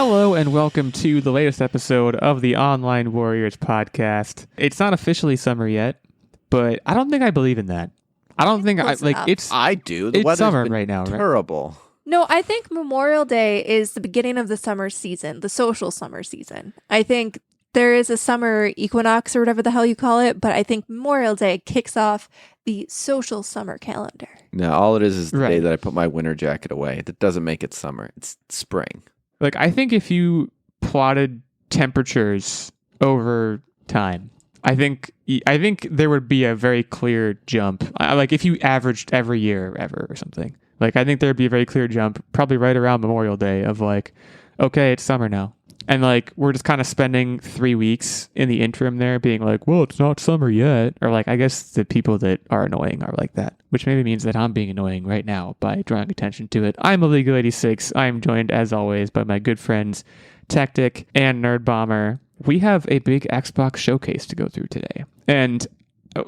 Hello and welcome to the latest episode of the Online Warriors podcast. It's not officially summer yet, but I don't think I believe in that. I don't think I like it's. I do. It's summer right now, right? Terrible. No, I think Memorial Day is the beginning of the summer season, the social summer season. I think there is a summer equinox or whatever the hell you call it, but I think Memorial Day kicks off the social summer calendar. No, all it is the Right. day that I put my winter jacket away. That doesn't make it summer. It's spring. Like, I think if you plotted temperatures over time, I think there would be a very clear jump. Like, if you averaged every year ever or something, like, I think there'd be a very clear jump, probably right around Memorial Day, of like, okay, it's summer now. And like, we're just kind of spending 3 weeks in the interim there being like, well, it's not summer yet. Or like, I guess the people that are annoying are like that, which maybe means that I'm being annoying right now by drawing attention to it. I'm Illegal86. I am joined as always by my good friends, Tactic and Nerd Bomber. We have a big Xbox showcase to go through today. And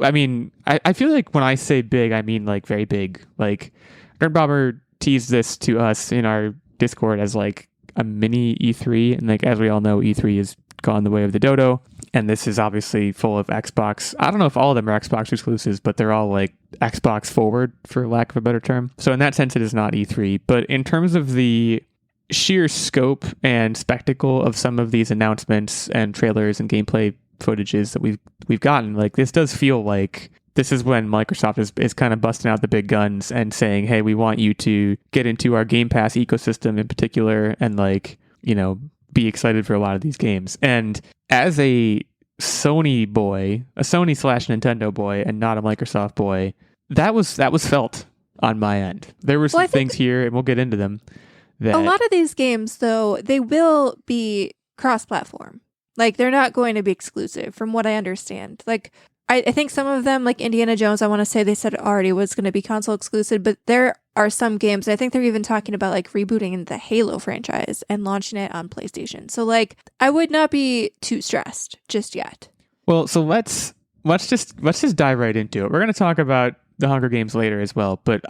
I mean, I feel like when I say big, I mean like very big. Like, Nerd Bomber teased this to us in our Discord as like a mini E3, and like, as we all know, E3 has gone the way of the dodo, and this is obviously full of Xbox. I don't know if all of them are Xbox exclusives, but they're all like Xbox forward, for lack of a better term. So in that sense, it is not E3. But in terms of the sheer scope and spectacle of some of these announcements and trailers and gameplay footages that we've gotten, like, this does feel like this is when Microsoft is kind of busting out the big guns and saying, hey, we want you to get into our Game Pass ecosystem in particular and, like, you know, be excited for a lot of these games. And as a Sony boy, a Sony/Nintendo boy and not a Microsoft boy, that was felt on my end. There were some things here, and we'll get into them. That A lot of these games, though, they will be cross-platform. Like, they're not going to be exclusive, from what I understand. Like, I think some of them, like Indiana Jones, I want to say they said it already was going to be console exclusive, but there are some games, I think they're even talking about like rebooting the Halo franchise and launching it on PlayStation. So like, I would not be too stressed just yet. Well, so let's just dive right into it. We're going to talk about the Hunger Games later as well, but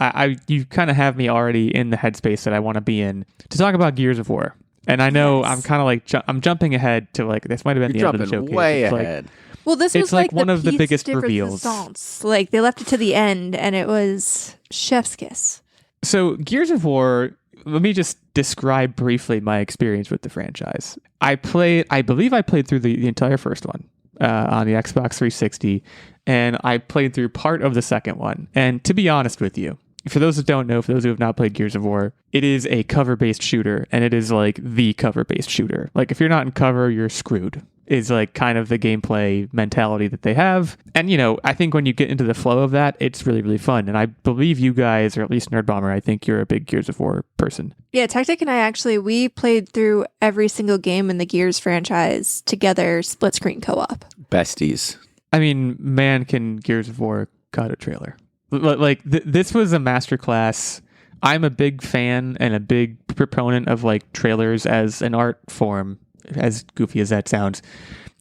you kind of have me already in the headspace that I want to be in to talk about Gears of War. And I know Yes. I'm kind of like I'm jumping ahead to like, this might have been You're the end of the jumping showcase. way It's ahead. Well, this It's was like one the of the piece biggest de reveals. resistance. Like, they left it to the end, and it was chef's kiss. So Gears of War, let me just describe briefly my experience with the franchise. I believe I played through the entire first one on the Xbox 360, and I played through part of the second one. And to be honest with you, for those that don't know, for those who have not played Gears of War, it is a cover-based shooter, and it is like the cover-based shooter. Like, if you're not in cover, you're screwed, is like kind of the gameplay mentality that they have. And, you know, I think when you get into the flow of that, it's really, really fun. And I believe you guys, or at least Nerd Bomber, I think you're a big Gears of War person. Yeah, Tactic and I we played through every single game in the Gears franchise together, split screen co-op. Besties. I mean, man, can Gears of War cut a trailer. Like, this was a masterclass. I'm a big fan and a big proponent of like trailers as an art form, as goofy as that sounds.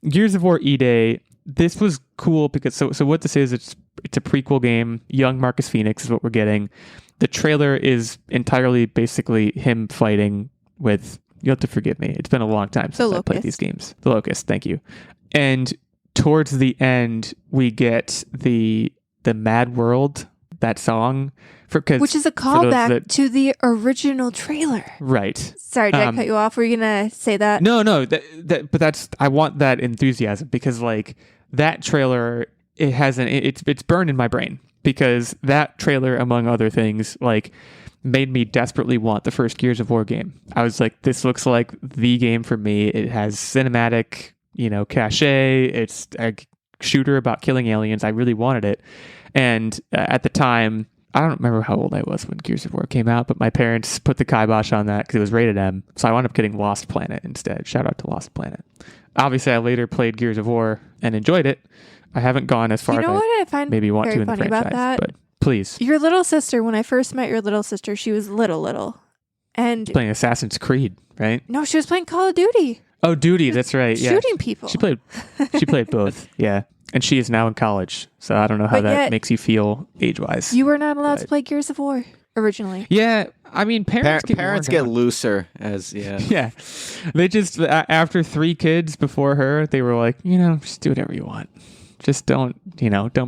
Gears of War E-Day, this was cool because so what this is, it's a prequel game. Young Marcus Phoenix is what we're getting. The trailer is entirely basically him fighting with, you have to forgive me, it's been a long time since I played these games. The Locust, thank you. And towards the end, we get the Mad World, that song, Which is a callback to the original trailer. Right. Sorry, did I cut you off? Were you going to say that? No, but I want that enthusiasm because like that trailer, it's burned in my brain because that trailer, among other things, like made me desperately want the first Gears of War game. I was like, this looks like the game for me. It has cinematic, you know, cachet. It's a shooter about killing aliens. I really wanted it. And at the time, I don't remember how old I was when Gears of War came out, but my parents put the kibosh on that because it was rated M. So I wound up getting Lost Planet instead. Shout out to Lost Planet. Obviously, I later played Gears of War and enjoyed it. I haven't gone as far as I maybe want to in the franchise, but please. Your little sister, when I first met your little sister, she was little. And playing Assassin's Creed, right? No, she was playing Call of Duty. Oh, Duty, that's right. Yeah. Shooting people. She played both, yeah. And she is now in college, so I don't know how that makes you feel age-wise. You were not allowed to play Gears of War originally. Yeah, I mean, parents get looser as Yeah, they just after 3 kids before her, they were like, just do whatever you want, just don't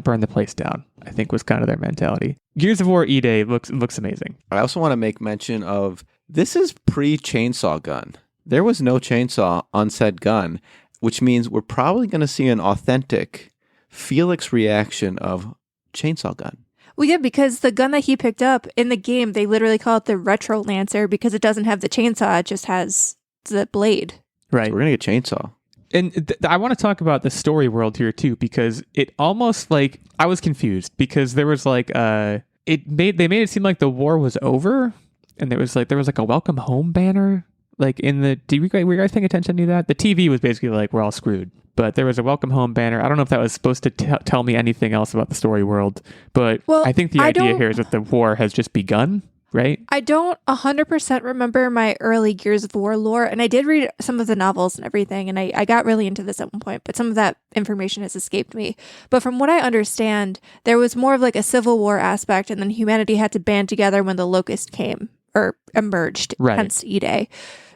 burn the place down. I think was kind of their mentality. Gears of War E-Day looks amazing. I also want to make mention of this is pre-chainsaw gun. There was no chainsaw on said gun, which means we're probably going to see an authentic Felix reaction of chainsaw gun. Well, yeah, because the gun that he picked up in the game, they literally call it the Retro Lancer because it doesn't have the chainsaw, it just has the blade. Right. So we're going to get chainsaw. And I want to talk about the story world here too, because it almost like I was confused because there was like they made it seem like the war was over, and there was like a welcome home banner like in the. Were you guys paying attention to that? The TV was basically like we're all screwed, but there was a welcome home banner. I don't know if that was supposed to tell me anything else about the story world, but I think the idea here is that the war has just begun. Right? I don't 100% remember my early Gears of War lore, and I did read some of the novels and everything, and I got really into this at one point, but some of that information has escaped me. But from what I understand, there was more of like a civil war aspect, and then humanity had to band together when the Locust came, or emerged, hence E-Day.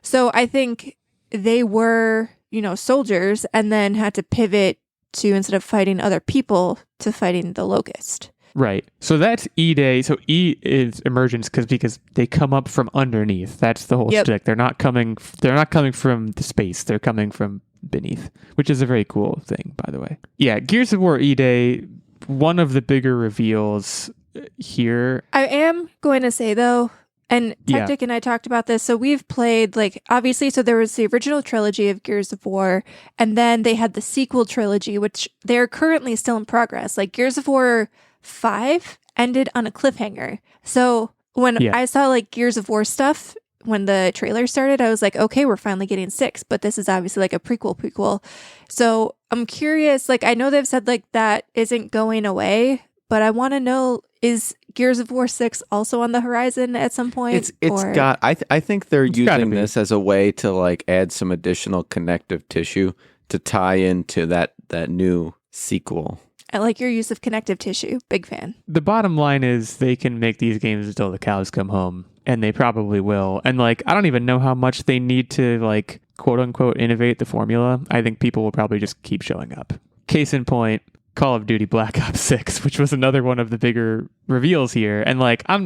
So I think they were, soldiers, and then had to pivot to, instead of fighting other people, to fighting the Locust. Right. So that's E-Day. So E is emergence because they come up from underneath. That's the whole shtick. They're not coming from the space. They're coming from beneath, which is a very cool thing, by the way. Yeah, Gears of War E-Day, one of the bigger reveals here. I am going to say though, and Tactic and I talked about this, so we've played obviously, so there was the original trilogy of Gears of War, and then they had the sequel trilogy, which they're currently still in progress. Like Gears of War 5 ended on a cliffhanger. So when I saw Gears of War stuff, when the trailer started, I was like, okay, we're finally getting 6, but this is obviously a prequel. So I'm curious, I know they've said that isn't going away, but I want to know, is Gears of War 6 also on the horizon at some point? I think they're using this as a way to add some additional connective tissue to tie into that new sequel. I like your use of connective tissue. Big fan. The bottom line is they can make these games until the cows come home, and they probably will. And I don't even know how much they need to quote unquote innovate the formula. I think people will probably just keep showing up. Case in point, Call of Duty Black Ops 6, which was another one of the bigger reveals here. And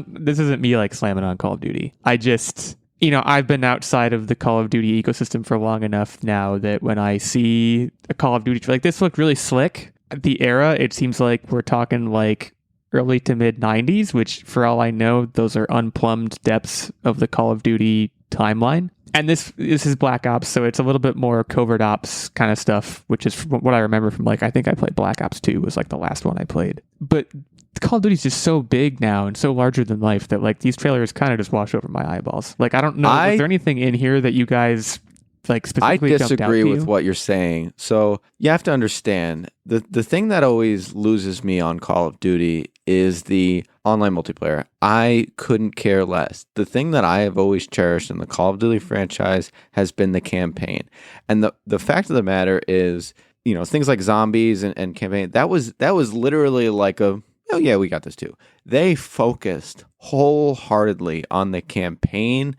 this isn't me slamming on Call of Duty. I just, I've been outside of the Call of Duty ecosystem for long enough now that when I see a Call of Duty, this looked really slick. The era, it seems like we're talking early to mid 90s, which for all I know, those are unplumbed depths of the Call of Duty timeline. And this is Black Ops, so it's a little bit more covert ops kind of stuff, which is what I remember from I think I played Black Ops 2 was the last one I played. But Call of Duty is just so big now and so larger than life that these trailers kind of just wash over my eyeballs. I don't know, is there anything in here that you guys specifically I disagree with what you're saying. So you have to understand the thing that always loses me on Call of Duty is the online multiplayer. I couldn't care less. The thing that I have always cherished in the Call of Duty franchise has been the campaign. And the fact of the matter is, things like zombies and campaign, that was literally oh yeah, we got this too. They focused wholeheartedly on the campaign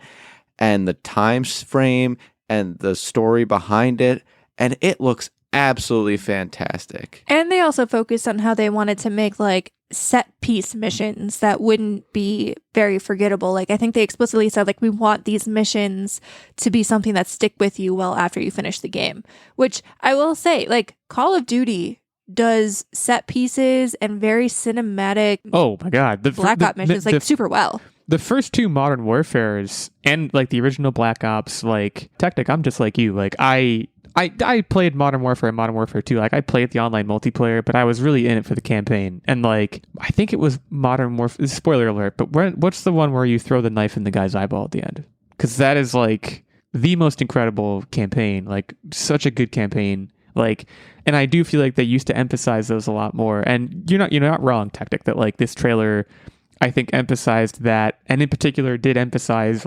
and the time frame and the story behind it, and it looks absolutely fantastic. And they also focused on how they wanted to make set piece missions that wouldn't be very forgettable. I think they explicitly said we want these missions to be something that stick with you well after you finish the game, which I will say Call of Duty does set pieces and very cinematic Black Ops missions super well. The first 2 Modern Warfares and the original Black Ops, Tactic, I'm just like you. I played Modern Warfare and Modern Warfare 2. I played the online multiplayer, but I was really in it for the campaign. And I think it was Modern Warfare, spoiler alert, but what's the one where you throw the knife in the guy's eyeball at the end? Because that is the most incredible campaign, such a good campaign. And I do feel they used to emphasize those a lot more. And you're not wrong, Tactic, that this trailer, I think, emphasized that, and in particular did emphasize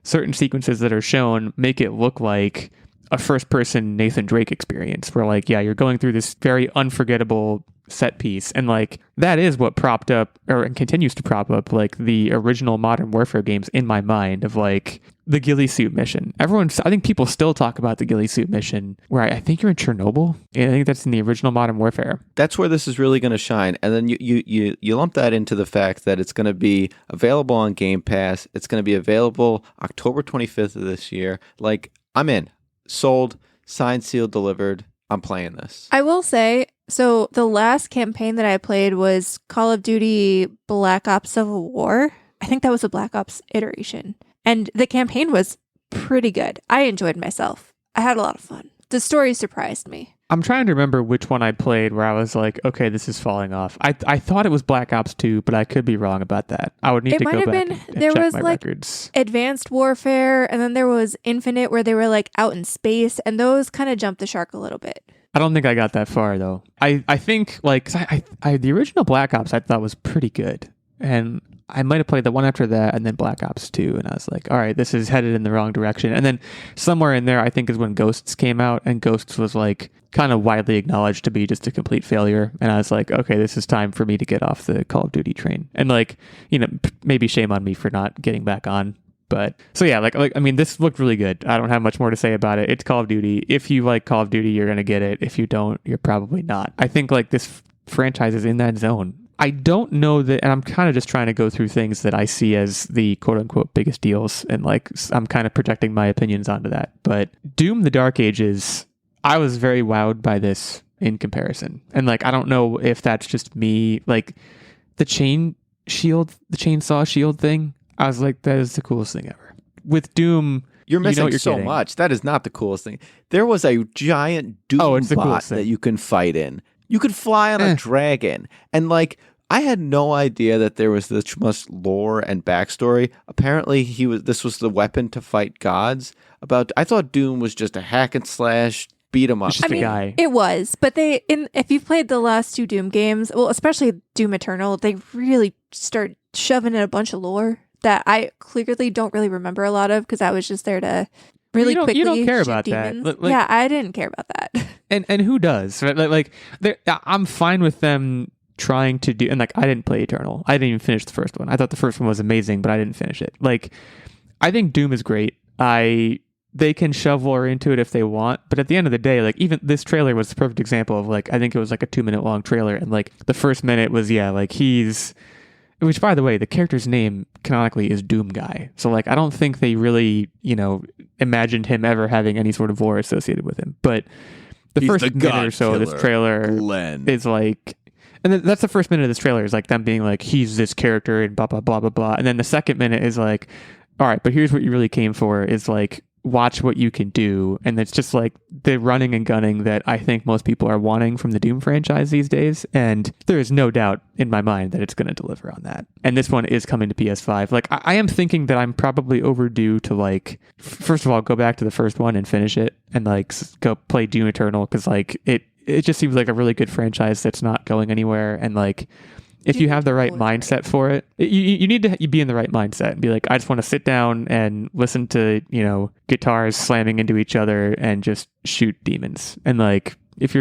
certain sequences that are shown make it look like a first person Nathan Drake experience where like, yeah, you're going through this very unforgettable set piece, and like that is what propped up and continues to prop up like the original Modern Warfare games in my mind, of like the ghillie suit mission. I think people still talk about the ghillie suit mission where I think you're in Chernobyl. I think that's in the original Modern Warfare. That's where this is really going to shine. And then you lump that into the fact that it's going to be available on Game Pass. It's going to be available October 25th of this year. Like, I'm in. Sold, signed, sealed, delivered. I'm playing this. I will say, so the last campaign that I played was Call of Duty Black Ops Civil War. I think that was a Black Ops iteration. And the campaign was pretty good. I enjoyed myself. I had a lot of fun. The story surprised me. I'm trying to remember which one I played where I was like, okay, this is falling off. I thought it was Black Ops 2, but I could be wrong about that. I would need to go back and there check was my like records. Advanced Warfare, and then there was Infinite where they were like out in space, and those kind of jumped the shark a little bit. I don't think I got that far though. I think like the original Black Ops I thought was pretty good, and I might have played the one after that and then Black Ops 2, and I was like, all right, this is headed in the wrong direction. And then somewhere in there, I think is when Ghosts came out, and Ghosts was like kind of widely acknowledged to be just a complete failure. And I was like, okay, this is time for me to get off the Call of Duty train. And like, you know, maybe shame on me for not getting back on. But so yeah, like I mean, this looked really good. I don't have much more to say about it. It's Call of Duty. If you like Call of Duty, you're going to get it. If you don't, you're probably not. I think like this franchise is in that zone. I don't know that, and I'm kind of just trying to go through things that I see as the quote unquote biggest deals, and like I'm kind of projecting my opinions onto that. But Doom: The Dark Ages, I was very wowed by this in comparison. And like, I don't know if that's just me, like the chainsaw shield thing. I was like, that is the coolest thing ever. With Doom, you're missing you're so getting. much. That is not the coolest thing. There was a giant Doom bot that you can fight in. You could fly on a dragon. And like, I had no idea that there was this much lore and backstory. Apparently this was the weapon to fight gods. I thought Doom was just a hack and slash beat 'em up. It's just a guy. It was, but if you've played the last two Doom games, well, especially Doom Eternal, they really start shoving in a bunch of lore that I clearly don't really remember a lot of, because I was just there to really quickly. You don't care shoot about demons. that. Like, yeah, I didn't care about that. And who does? Right? Like I'm fine with them trying to do, and like I didn't play Eternal. I didn't even finish the first one. I thought the first one was amazing, but I didn't finish it. Like, I think Doom is great. They can shove lore into it if they want, but at the end of the day, like even this trailer was the perfect example of like, I think it was like a 2-minute long trailer, and like the first minute was like which by the way, the character's name canonically is Doom Guy. So like, I don't think they really, imagined him ever having any sort of lore associated with him. But he's first minute or so of this trailer is like, and then that's the first minute of this trailer is like them being like, he's this character and blah, blah, blah, blah, blah. And then the second minute is like, all right, but here's what you really came for is like, watch what you can do. And it's just like the running and gunning that I think most people are wanting from the Doom franchise these days. And there is no doubt in my mind that it's going to deliver on that. And this one is coming to PS5. Like, I am thinking that I'm probably overdue to like, first of all, go back to the first one and finish it and like go play Doom Eternal. Cause like it just seems like a really good franchise that's not going anywhere. And like, if you have the right mindset for it, you need to be in the right mindset and be like, I just want to sit down and listen to, guitars slamming into each other and just shoot demons. And like, if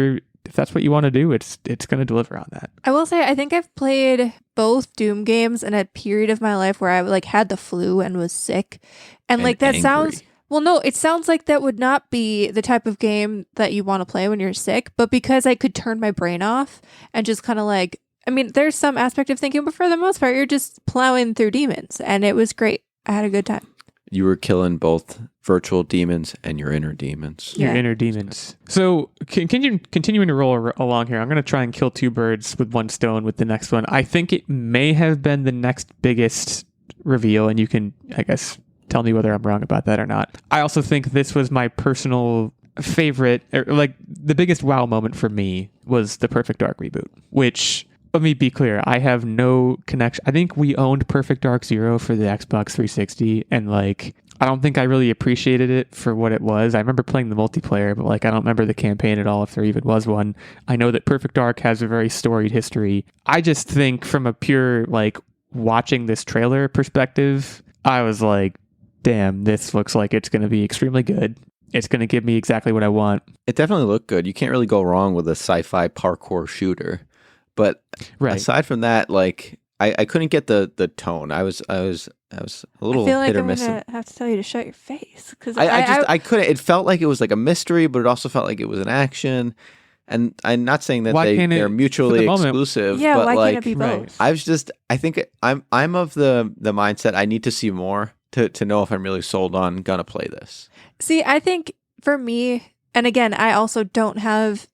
that's what you want to do, it's going to deliver on that. I will say, I think I've played both Doom games in a period of my life where I like had the flu and was sick. And like, that sounds, well, no, it sounds like that would not be the type of game that you want to play when you're sick, but because I could turn my brain off and just kind of like, I mean, there's some aspect of thinking, but for the most part, you're just plowing through demons, and it was great. I had a good time. You were killing both virtual demons and your inner demons. Your inner demons. So continuing to roll along here, I'm going to try and kill two birds with one stone with the next one. I think it may have been the next biggest reveal, and you can, I guess, tell me whether I'm wrong about that or not. I also think this was my personal favorite, or like the biggest wow moment for me was the Perfect Dark reboot, which... Let me be clear. I have no connection. I think we owned Perfect Dark Zero for the Xbox 360, and like, I don't think I really appreciated it for what it was. I remember playing the multiplayer, but like, I don't remember the campaign at all, if there even was one. I know that Perfect Dark has a very storied history. I just think from a pure, like, watching this trailer perspective, I was like, damn, this looks like it's going to be extremely good. it's going to give me exactly what I want. It definitely looked good. You can't really go wrong with a sci-fi parkour shooter. But aside from that, like I couldn't get the tone. I was a little I feel like hit or I'm miss. gonna have to tell you to shut your face because I couldn't. It felt like it was like a mystery, but it also felt like it was an action. And I'm not saying that they're mutually exclusive. Yeah, but why like, can't it be both? I think I'm of the mindset I need to see more to know if I'm really sold on gonna play this. See, I think for me, and again, I also don't have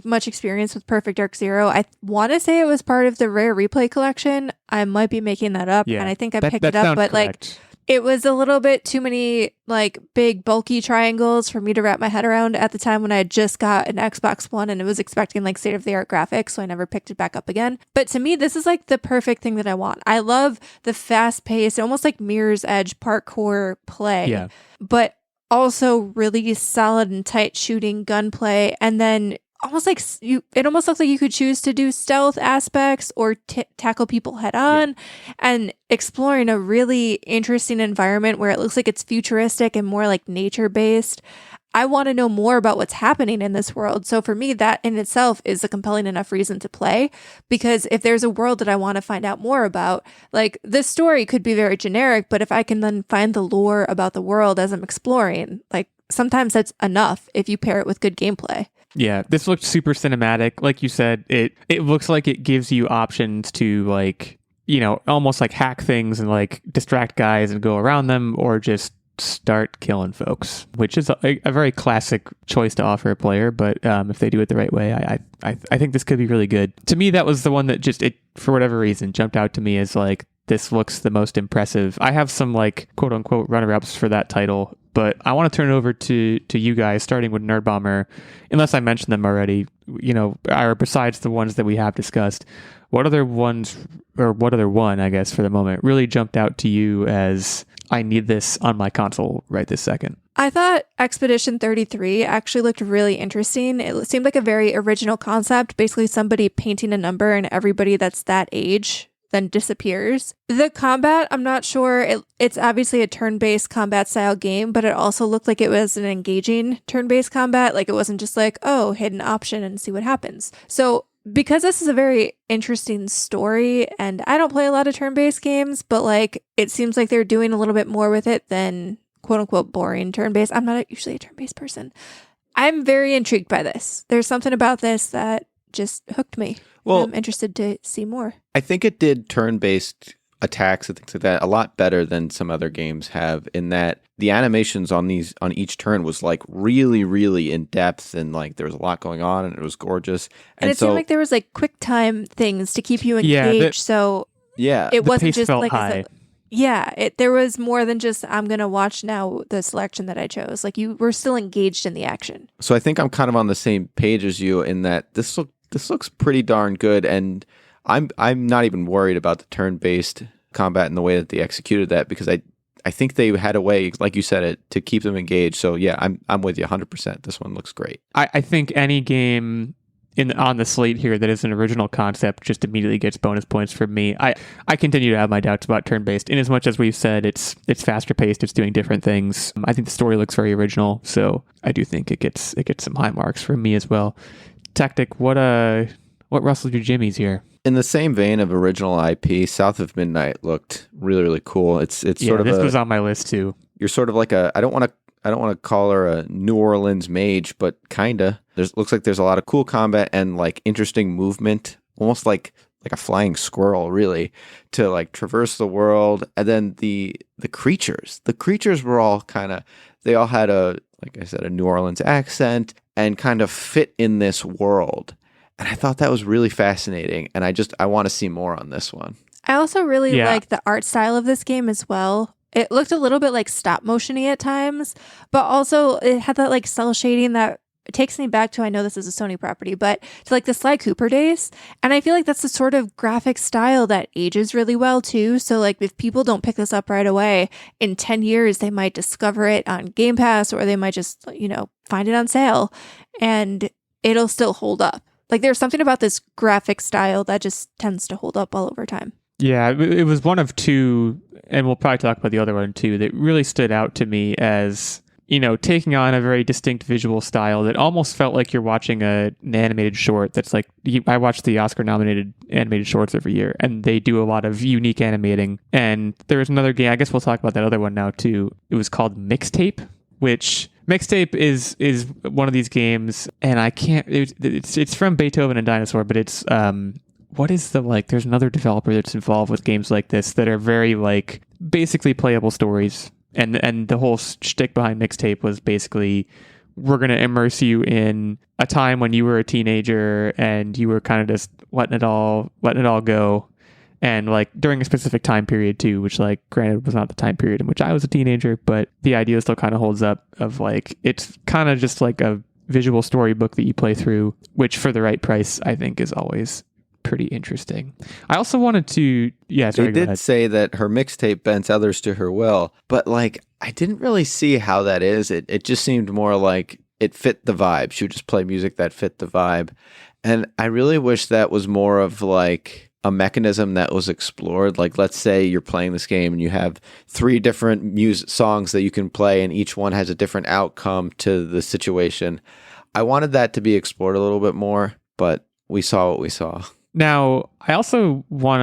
much experience with Perfect Dark Zero. I want to say it was part of the Rare Replay collection. I might be making that up, and I think I picked it up, but correct. like it was a little bit too many like big bulky triangles for me to wrap my head around at the time when I had just got an Xbox One and it was expecting like state-of-the-art graphics, so I never picked it back up again. But to me, this is like the perfect thing that I want. I love the fast-paced, almost like Mirror's Edge parkour play, but also really solid and tight shooting gunplay, and then almost like it almost looks like you could choose to do stealth aspects or tackle people head on, and exploring a really interesting environment where it looks like it's futuristic and more like nature based. I want to know more about what's happening in this world. So for me, that in itself is a compelling enough reason to play, because if there's a world that I want to find out more about, like this story could be very generic, but if I can then find the lore about the world as I'm exploring, like sometimes that's enough if you pair it with good gameplay. Yeah, this looked super cinematic. Like you said, it looks like it gives you options to like, you know, almost like hack things and like distract guys and go around them, or just start killing folks, which is a very classic choice to offer a player. But if they do it the right way, I think this could be really good. To me, that was the one that just, it for whatever reason, jumped out to me as like, this looks the most impressive. I have some like quote unquote runner-ups for that title, but I want to turn it over to you guys, starting with Nerd Bomber, unless I mentioned them already, you know, or besides the ones that we have discussed. What other ones, or what other one, I guess, for the moment, really jumped out to you as I need this on my console right this second? I thought Expedition 33 actually looked really interesting. It seemed like a very original concept, basically somebody painting a number and everybody that's that age then disappears. The combat, I'm not sure. It's obviously a turn-based combat style game, but it also looked like it was an engaging turn-based combat. Like it wasn't just like, oh, hit an option and see what happens. So because this is a very interesting story, and I don't play a lot of turn-based games, but like it seems like they're doing a little bit more with it than quote-unquote boring turn-based. I'm not usually a turn-based person. I'm very intrigued by this. There's something about this that just hooked me. Well, I'm interested to see more. I think it did turn-based attacks and things like that a lot better than some other games have, in that the animations on each turn was like really, really in depth, and like there was a lot going on, and it was gorgeous. And it seemed like there was like quick time things to keep you engaged. It wasn't just like high. There was more than just, I'm going to watch now the selection that I chose. Like you were still engaged in the action. So I think I'm kind of on the same page as you in that this looks pretty darn good, and I'm not even worried about the turn-based combat and the way that they executed that, because I think they had a way, like you said, to keep them engaged. So yeah, I'm with you 100%. This one looks great. I think any game on the slate here that is an original concept just immediately gets bonus points from me. I continue to have my doubts about turn-based, in as much as we've said it's faster paced, it's doing different things. I think the story looks very original, so I do think it gets some high marks from me as well. Tactic, what rustled your jimmies here? In the same vein of original IP, South of Midnight looked really, really cool. It's sort of this was on my list too. You're sort of like I don't want to call her a New Orleans mage, but kinda. Looks like there's a lot of cool combat and like interesting movement, almost like a flying squirrel, really, to like traverse the world. And then the creatures were all they all had like I said, a New Orleans accent and kind of fit in this world. And I thought that was really fascinating. And I want to see more on this one. I also really like the art style of this game as well. It looked a little bit like stop motion-y at times, but also it had that like cell shading that takes me back to, I know this is a Sony property, but to like the Sly Cooper days. And I feel like that's the sort of graphic style that ages really well too. So like if people don't pick this up right away, in 10 years, they might discover it on Game Pass, or they might just, find it on sale, and it'll still hold up. Like there's something about this graphic style that just tends to hold up all over time. Yeah, it was one of two, and we'll probably talk about the other one too, that really stood out to me as, taking on a very distinct visual style that almost felt like you're watching an animated short. That's like, I watch the Oscar-nominated animated shorts every year, and they do a lot of unique animating. And there was another game, I guess we'll talk about that other one now too. It was called Mixtape, which Mixtape is one of these games, and I can't, it's from Beethoven and Dinosaur, but it's, what is there's another developer that's involved with games like this that are very basically playable stories. And the whole shtick behind Mixtape was basically, we're going to immerse you in a time when you were a teenager and you were kind of just letting it all go. And during a specific time period too, which granted was not the time period in which I was a teenager, but the idea still kind of holds up of it's kind of just like a visual storybook that you play through, which for the right price, I think is always pretty interesting. I also wanted to, they did say that her mixtape bends others to her will, but I didn't really see how that is. It just seemed more like it fit the vibe. She would just play music that fit the vibe. And I really wish that was more of a mechanism that was explored. Let's say you're playing this game and you have 3 different music songs that you can play, and each one has a different outcome to the situation. I wanted that to be explored a little bit more, but we saw what we saw. Now, I also want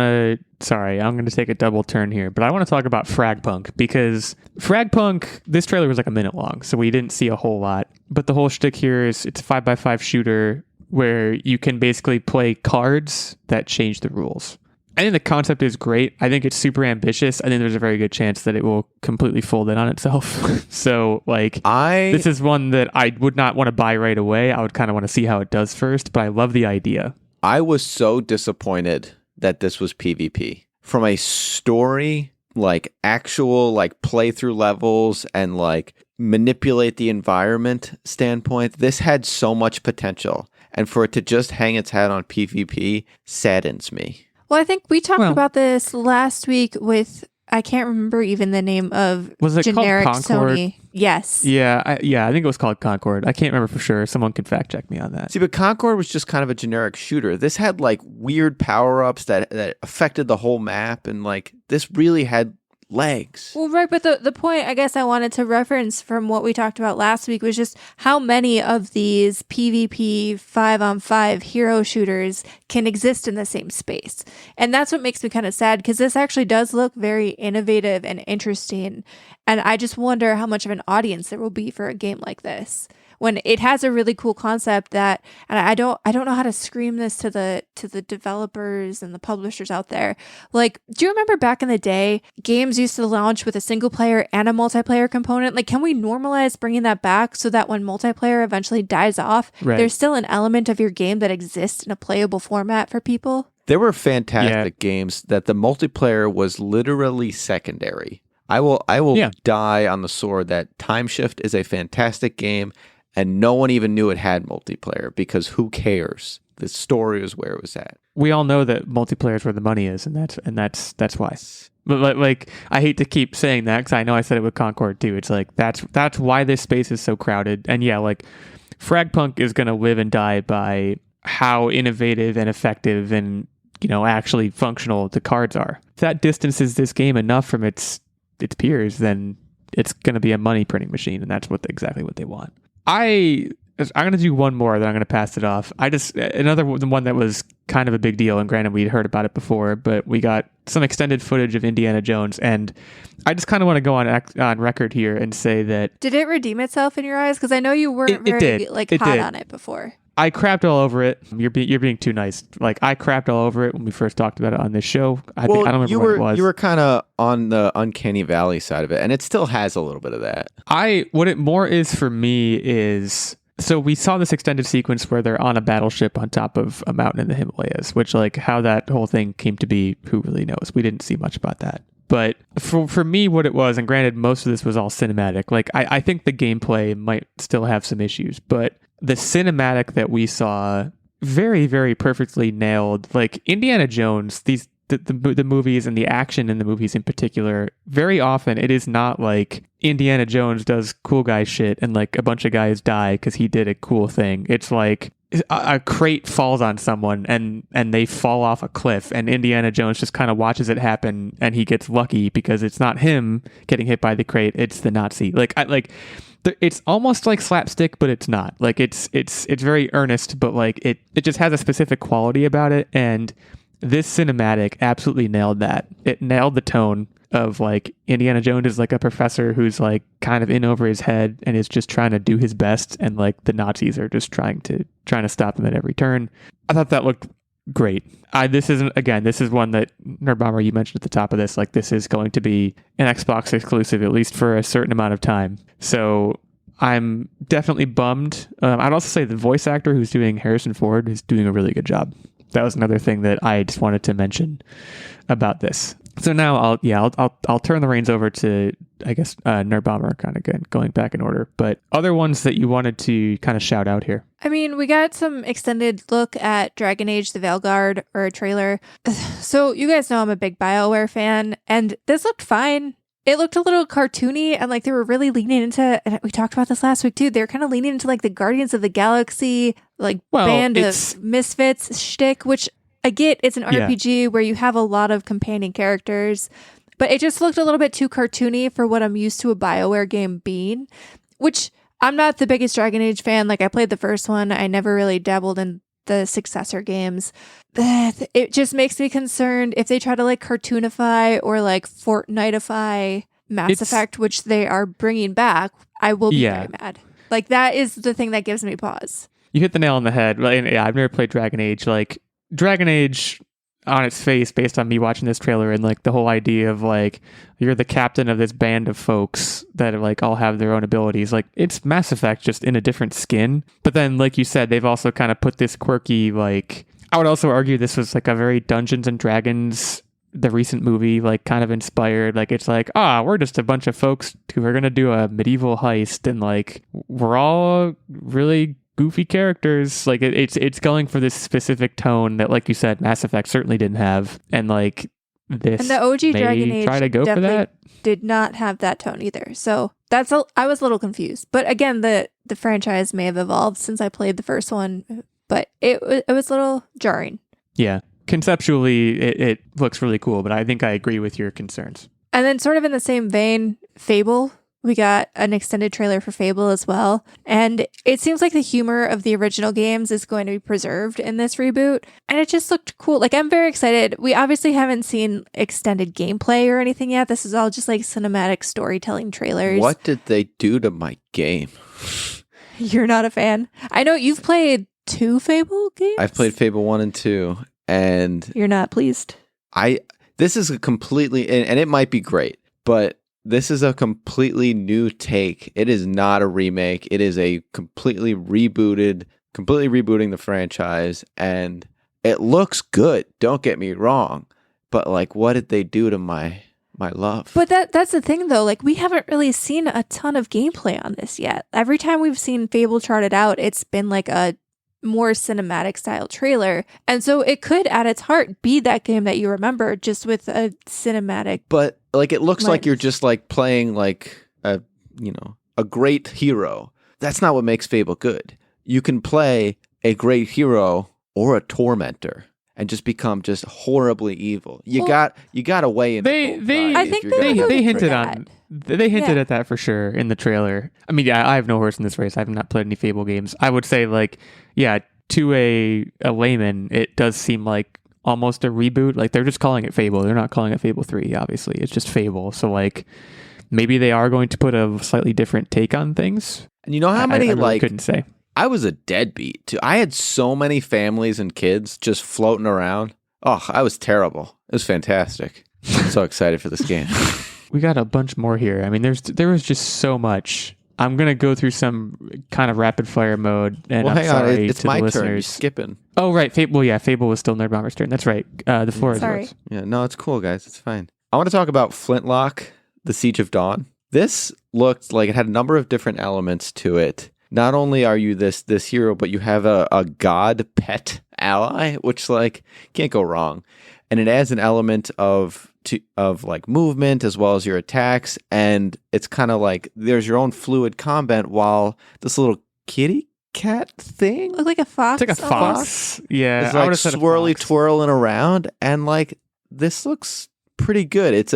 to, I'm going to take a double turn here, but I want to talk about FragPunk, because FragPunk, this trailer was a minute long, so we didn't see a whole lot. But the whole shtick here is it's a 5x5 shooter where you can basically play cards that change the rules. I think the concept is great. I think it's super ambitious. I think there's a very good chance that it will completely fold in on itself. So, this is one that I would not want to buy right away. I would kind of want to see how it does first, but I love the idea. I was so disappointed that this was PvP. From a story, actual playthrough levels and manipulate the environment standpoint, this had so much potential. And for it to just hang its hat on PvP saddens me. Well, I think we talked about this last week with, I can't remember even the name of generic Sony. Yes. Yeah, I think it was called Concord. I can't remember for sure. Someone can fact check me on that. See, but Concord was just kind of a generic shooter. This had weird power-ups that affected the whole map, and this really had legs. Well, right, but the point I guess I wanted to reference from what we talked about last week was just how many of these PvP 5-on-5 hero shooters can exist in the same space. And that's what makes me kind of sad, because this actually does look very innovative and interesting. And I just wonder how much of an audience there will be for a game like this, when it has a really cool concept that, and I don't know how to scream this to the developers and the publishers out there. Do you remember back in the day, games used to launch with a single player and a multiplayer component? Can we normalize bringing that back so that when multiplayer eventually dies off, there's still an element of your game that exists in a playable format for people? There were fantastic games that the multiplayer was literally secondary. I will die on the sword that Time Shift is a fantastic game. And no one even knew it had multiplayer, because who cares? The story was where it was at. We all know that multiplayer is where the money is, and that's why. But I hate to keep saying that, because I know I said it with Concord too. It's that's why this space is so crowded. And FragPunk is going to live and die by how innovative and effective and actually functional the cards are. If that distances this game enough from its peers, then it's going to be a money printing machine, and that's exactly what they want. I'm going to do one more, then I'm going to pass it off. Another one that was kind of a big deal, and granted we'd heard about it before, but we got some extended footage of Indiana Jones, and I just kind of want to go on record here and say that... Did it redeem itself in your eyes? Because I know you weren't hot on it before. I crapped all over it. You're being too nice. I crapped all over it when we first talked about it on this show. I don't remember what it was. You were kind of on the uncanny valley side of it, and it still has a little bit of that. What it more is for me is, so we saw this extended sequence where they're on a battleship on top of a mountain in the Himalayas, which how that whole thing came to be, who really knows? We didn't see much about that. But for me, what it was, and granted, most of this was all cinematic. I think the gameplay might still have some issues, but the cinematic that we saw very, very perfectly nailed. Indiana Jones, these the movies and the action in the movies in particular, very often it is not like Indiana Jones does cool guy shit and like a bunch of guys die because he did a cool thing. It's like a crate falls on someone and they fall off a cliff, and Indiana Jones just kind of watches it happen, and he gets lucky because it's not him getting hit by the crate, it's the Nazi. It's almost like slapstick, but it's not. Like it's very earnest, but like it just has a specific quality about it, and this cinematic absolutely nailed that. It nailed the tone of like Indiana Jones is like a professor who's like kind of in over his head and is just trying to do his best, and like the Nazis are just trying to stop him at every turn. I thought that looked great. This is one that Nerd Bomber, you mentioned at the top of this, like this is going to be an Xbox exclusive at least for a certain amount of time. So I'm definitely bummed. I'd also say the voice actor who's doing Harrison Ford is doing a really good job. That was another thing that I just wanted to mention about this. So now I'll turn the reins over to, I guess, Nerd Bomber, kind of going back in order. But other ones that you wanted to kind of shout out here. I mean, we got some extended look at Dragon Age the Veilguard, or a trailer. So you guys know I'm a big BioWare fan, and this looked fine. It looked a little cartoony, and like they were really leaning into, and we talked about this last week too, they were kind of leaning into like the Guardians of the Galaxy, like band of misfits shtick, which I get, it's an RPG where you have a lot of companion characters, but it just looked a little bit too cartoony for what I'm used to a BioWare game being, which I'm not the biggest Dragon Age fan. Like I played the first one. I never really dabbled in the successor games. It just makes me concerned if they try to like cartoonify or like Fortniteify Mass Effect, which they are bringing back. I will be very mad. Like that is the thing that gives me pause. You hit the nail on the head. I've never played Dragon Age. Like Dragon Age on its face, based on me watching this trailer, and like the whole idea of like you're the captain of this band of folks that are, like all have their own abilities. Like it's Mass Effect just in a different skin. But then, like you said, they've also kind of put this quirky, like I would also argue this was like a very Dungeons and Dragons, the recent movie, like kind of inspired. Like it's like, we're just a bunch of folks who are gonna do a medieval heist, and like we're all really goofy characters. Like it's going for this specific tone that, like you said, Mass Effect certainly didn't have, and like this, and the OG Dragon Age try to go for that. Did not have that tone either. So I was a little confused. But again, the franchise may have evolved since I played the first one, but it was a little jarring. Yeah, conceptually it looks really cool, but I think I agree with your concerns. And then sort of in the same vein, Fable. We got an extended trailer for Fable as well. And it seems like the humor of the original games is going to be preserved in this reboot. And it just looked cool. Like, I'm very excited. We obviously haven't seen extended gameplay or anything yet. This is all just like cinematic storytelling trailers. What did they do to my game? You're not a fan? I know you've played 2 Fable games. I've played Fable 1 and 2. And you're not pleased. This is a completely, and it might be great, but this is a completely new take. It is not a remake. It is a completely rebooting the franchise, and it looks good. Don't get me wrong, but like, what did they do to my love? But that's the thing, though. Like, we haven't really seen a ton of gameplay on this yet. Every time we've seen Fable charted out, it's been like a more cinematic style trailer, and so it could at its heart be that game that you remember, just with a cinematic, but like it looks like you're just like playing like a great hero. That's not what makes Fable good. You can play a great hero or a tormentor and just become just horribly evil. You got a way in. I think they hinted at that for sure in the trailer. I mean, I have no horse in this race. I have not played any Fable games. I would say, like, to a layman, it does seem like almost a reboot. Like, they're just calling it Fable. They're not calling it Fable 3, obviously. It's just Fable. So, like, maybe they are going to put a slightly different take on things. And you know how many, I really couldn't say. I was a deadbeat too. I had so many families and kids just floating around. Oh, I was terrible. It was fantastic. I'm so excited for this game. We got a bunch more here. I mean, there was just so much. I'm gonna go through some kind of rapid fire mode, and I'm sorry it's to my the turn. You're listeners. skipping. Oh right, Fable. Yeah, Fable was still Nerd Bomber's turn. That's right. The floor is yours. Yeah, no, it's cool, guys. It's fine. I want to talk about Flintlock, The Siege of Dawn. This looked like it had a number of different elements to it. Not only are you this hero, but you have a god pet ally, which like can't go wrong. and it adds an element of like movement as well as your attacks, and it's kind of like there's your own fluid combat while this little kitty cat thing Look like a fox. It's like a fox. Yeah. is I like would've said a swirly fox. twirling around, and like this looks pretty good. It's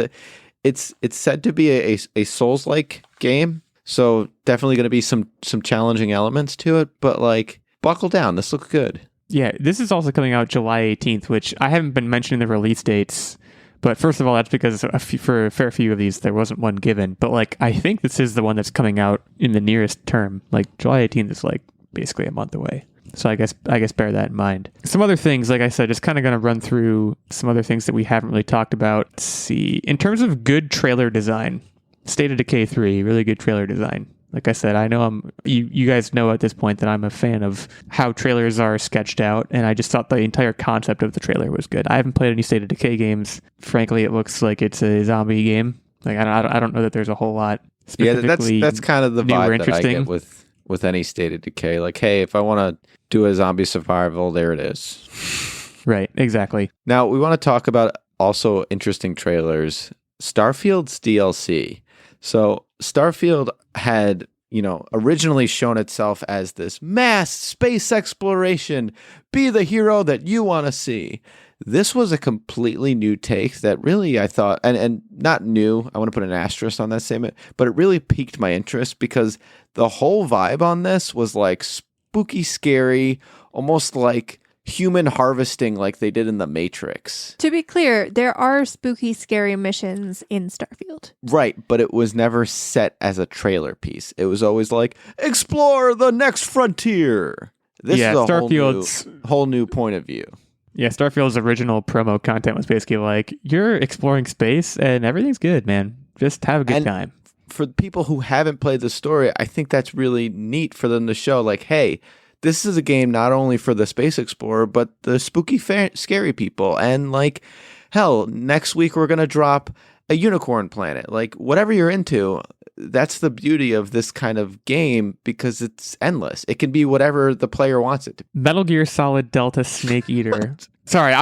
said to be a Souls-like game, so definitely going to be some challenging elements to it, but like buckle down, this looks good. Yeah, this is also coming out July 18th, which I haven't been mentioning the release dates. But first of all, that's because for a fair few of these, there wasn't one given. But like, I think this is the one that's coming out in the nearest term. Like July 18th is like basically a month away. So I guess bear that in mind. Some other things, like I said, just kind of going to run through some other things that we haven't really talked about. Let's see. In terms of good trailer design, State of Decay 3, really good trailer design. Like I said, I know you guys know at this point that I'm a fan of how trailers are sketched out, and I just thought the entire concept of the trailer was good. I haven't played any State of Decay games. Frankly, it looks like it's a zombie game. Like I don't know that there's a whole lot specifically that's kind of the new or vibe that I interesting. get with any State of Decay. Like, hey, if I want to do a zombie survival, there it is. Right, exactly. Now, we want to talk about also interesting trailers. Starfield's DLC. So Starfield had, originally shown itself as this mass space exploration, be the hero that you want to see. This was a completely new take that really, I thought, and not new, I want to put an asterisk on that statement, but it really piqued my interest because the whole vibe on this was like spooky, scary, almost like human harvesting like they did in The Matrix. To be clear, there are spooky, scary missions in Starfield. Right, but it was never set as a trailer piece. It was always like, explore the next frontier. This is a Starfield's whole new point of view. Yeah, Starfield's original promo content was basically like, you're exploring space and everything's good, man. Just have a good time. For people who haven't played the story, I think that's really neat for them to show, like, hey, this is a game not only for the space explorer, but the spooky, scary people. And like, hell, next week we're going to drop a unicorn planet. Like, whatever you're into, that's the beauty of this kind of game because it's endless. It can be whatever the player wants it to be. Metal Gear Solid Delta Snake Eater. Sorry,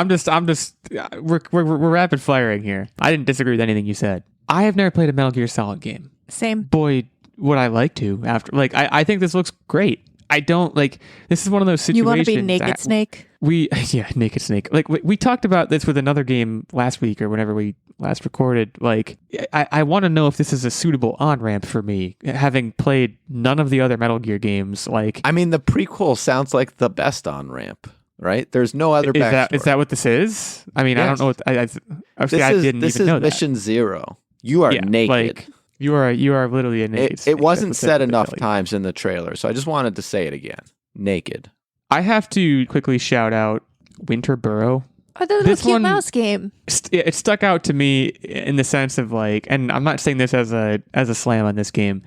we're rapid firing here. I didn't disagree with anything you said. I have never played a Metal Gear Solid game. Same. Boy, would I like to after. Like, I think this looks great. I don't like. This is one of those situations. You want to be Naked Snake? Naked Snake. Like we talked about this with another game last week or whenever we last recorded. Like, I want to know if this is a suitable on ramp for me, having played none of the other Metal Gear games. Like, I mean, the prequel sounds like the best on ramp, right? There's no other backstory. Is that what this is? I mean, Yes. I don't know. I didn't even know that. This is Mission Zero. You are naked. Like, you are literally a naked snake. It wasn't That's what said they enough tell you. times in the trailer, so I just wanted to say it again. Naked. I have to quickly shout out Winter Burrow. Oh, the little This cute one- mouse game. It stuck out to me in the sense of like, and I'm not saying this as a slam on this game.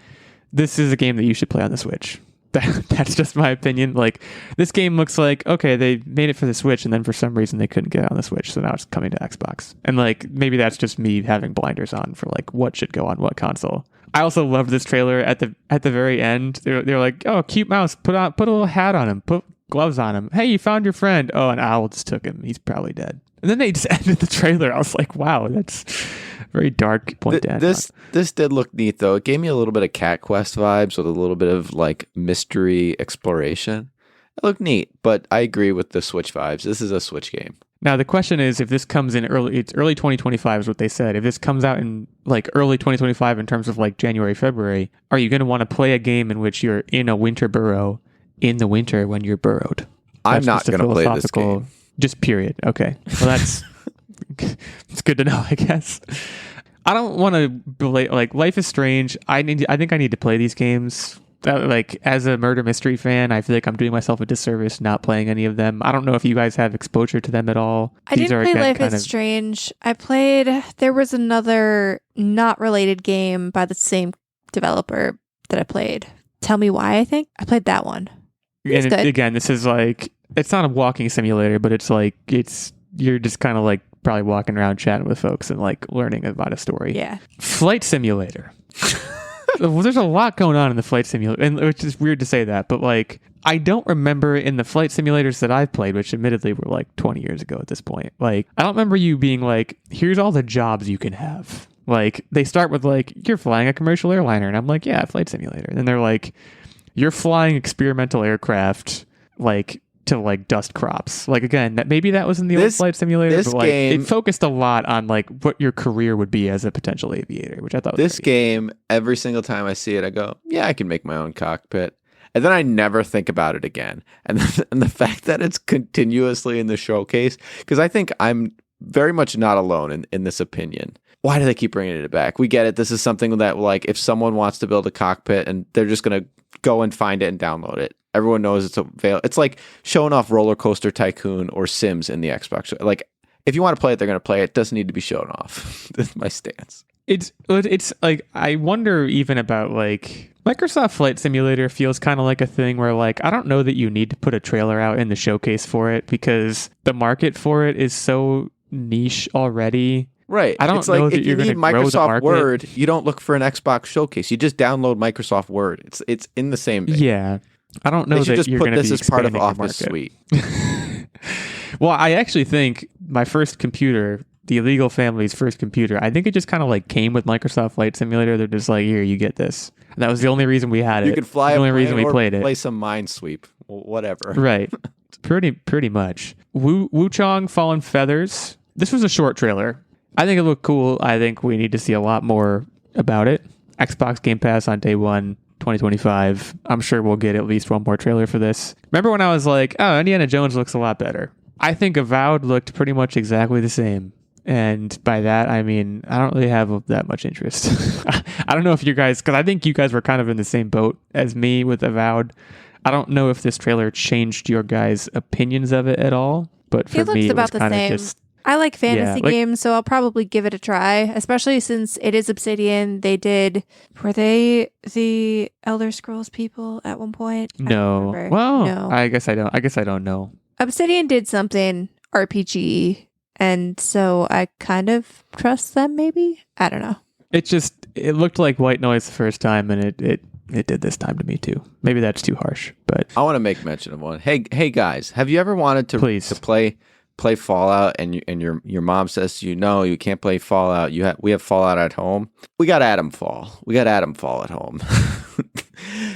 This is a game that you should play on the Switch. That's just my opinion. Like, this game looks like, okay, they made it for the Switch, and then for some reason they couldn't get it on the Switch, so now it's coming to Xbox. And like, maybe that's just me having blinders on for like what should go on what console. I also love this trailer at the very end. They're like, oh, cute mouse, put a little hat on him, put gloves on him. Hey, you found your friend. Oh, an owl just took him. He's probably dead. And then they just ended the trailer. I was like, wow, that's very dark point to end on. This did look neat though. It gave me a little bit of Cat Quest vibes with a little bit of like mystery exploration. It looked neat, but I agree with the Switch vibes. This is a Switch game. Now the question is, if this comes in early 2025 is what they said. If this comes out in like early 2025 in terms of like January, February, are you going to want to play a game in which you're in a winter burrow in the winter when you're burrowed? I'm That's not just a going to play this philosophical- game. Just period. Okay. Well, that's it's good to know, I guess. I don't want to like Life is Strange. I think I need to play these games. Like, as a murder mystery fan, I feel like I'm doing myself a disservice not playing any of them. I don't know if you guys have exposure to them at all. I These didn't are, play again, Life kind is of- Strange. There was another not related game by the same developer that I played. Tell Me Why, I think. I played that one. It's good. Again, this is like, it's not a walking simulator, but it's like, you're just kind of like probably walking around chatting with folks and like learning about a story. Yeah. Flight Simulator. Well, there's a lot going on in the Flight Simulator, and which is weird to say that, but like, I don't remember in the flight simulators that I've played, which admittedly were like 20 years ago at this point. Like, I don't remember you being like, here's all the jobs you can have. Like, they start with like, you're flying a commercial airliner. And I'm like, yeah, flight simulator. And then they're like, you're flying experimental aircraft, like, to like dust crops. Like, again, maybe that was in the old flight simulator, but like it focused a lot on like what your career would be as a potential aviator, which I thought was this game, every single time I see it, I go, yeah, I can make my own cockpit. And then I never think about it again. And the fact that it's continuously in the showcase, because I think I'm very much not alone in this opinion. Why do they keep bringing it back? We get it. This is something that, like, if someone wants to build a cockpit and they're just going to go and find it and download it, everyone knows it's available. It's like showing off Roller Coaster Tycoon or Sims in the Xbox. Like, if you want to play it, they're going to play it. It doesn't need to be shown off. That's my stance. It's like, I wonder even about like Microsoft Flight Simulator feels kind of like a thing where like, I don't know that you need to put a trailer out in the showcase for it because the market for it is so niche already. Right. I don't know that you're going to grow the market. Microsoft Word, you don't look for an Xbox showcase. You just download Microsoft Word. It's in the same vein. Yeah. I don't know that you're going to be this as part of Office market. Suite. Well, I actually think my first computer, the illegal family's first computer, I think it just kind of like came with Microsoft Flight Simulator. They're just like, here, you get this. And that was the only reason we had it. You could fly the a only plane reason we or played it. Play some Minesweep, whatever. Right. Pretty much. Wuchang Fallen Feathers. This was a short trailer. I think it looked cool. I think we need to see a lot more about it. Xbox Game Pass on day 1, 2025. I'm sure we'll get at least one more trailer for this. Remember when I was like, oh, Indiana Jones looks a lot better. I think Avowed looked pretty much exactly the same. And by that, I mean, I don't really have that much interest. I don't know if you guys, because I think you guys were kind of in the same boat as me with Avowed. I don't know if this trailer changed your guys' opinions of it at all. But for me, it was kind of just... I like fantasy games, so I'll probably give it a try, especially since it is Obsidian. Were they the Elder Scrolls people at one point? No. Well, no. I guess I don't know. Obsidian did something RPG, and so I kind of trust them, maybe? I don't know. It looked like white noise the first time, and it did this time to me too. Maybe that's too harsh, but... I want to make mention of one. Hey guys, have you ever wanted to play Fallout and your mom says to you, no, you can't play Fallout. We have Fallout at home. We got Atomfall. at home.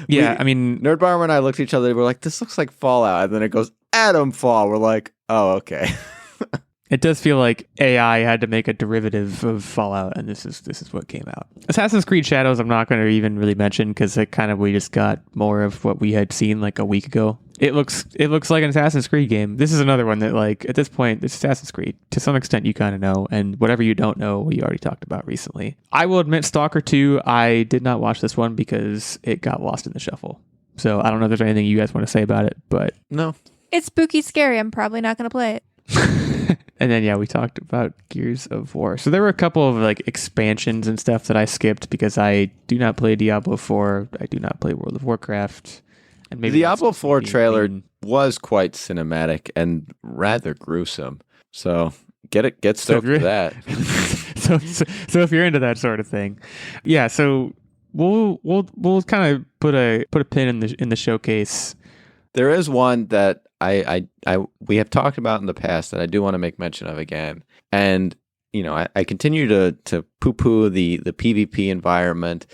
Yeah, I mean, Nerd Bomber and I looked at each other. We're like, this looks like Fallout, and then it goes Atomfall. We're like, oh, okay. It does feel like AI had to make a derivative of Fallout, and this is what came out. Assassin's Creed Shadows, I'm not going to even really mention because we just got more of what we had seen like a week ago. It looks like an Assassin's Creed game. This is another one that, like, at this point, it's Assassin's Creed. To some extent, you kind of know, and whatever you don't know, we already talked about recently. I will admit, Stalker 2, I did not watch this one because it got lost in the shuffle. So I don't know if there's anything you guys want to say about it, but... No. It's spooky scary. I'm probably not going to play it. And then, yeah, we talked about Gears of War. So there were a couple of like expansions and stuff that I skipped because I do not play Diablo 4. I do not play World of Warcraft. And maybe the Diablo 4 trailer was quite cinematic and rather gruesome. So get stoked for that. so if you're into that sort of thing, yeah. So we'll kind of put a pin in the showcase. There is one that we have talked about in the past that I do want to make mention of again. And, you know, I continue to poo-poo the PvP environment,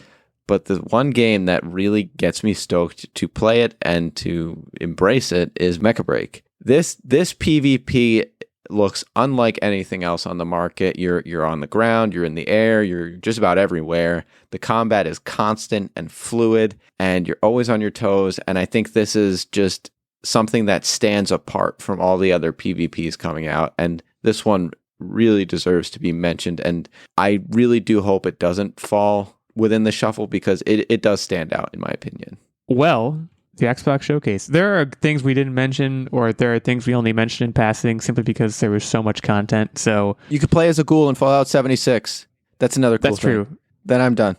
but the one game that really gets me stoked to play it and to embrace it is Mecha Break. This PvP looks unlike anything else on the market. You're on the ground, you're in the air, you're just about everywhere. The combat is constant and fluid, and you're always on your toes. And I think this is just something that stands apart from all the other PvPs coming out. And this one really deserves to be mentioned. And I really do hope it doesn't fall within the shuffle because it does stand out, in my opinion. Well, the Xbox Showcase. There are things we didn't mention, or there are things we only mentioned in passing simply because there was so much content. So you could play as a ghoul in Fallout 76. That's another cool thing. That's true. Then I'm done.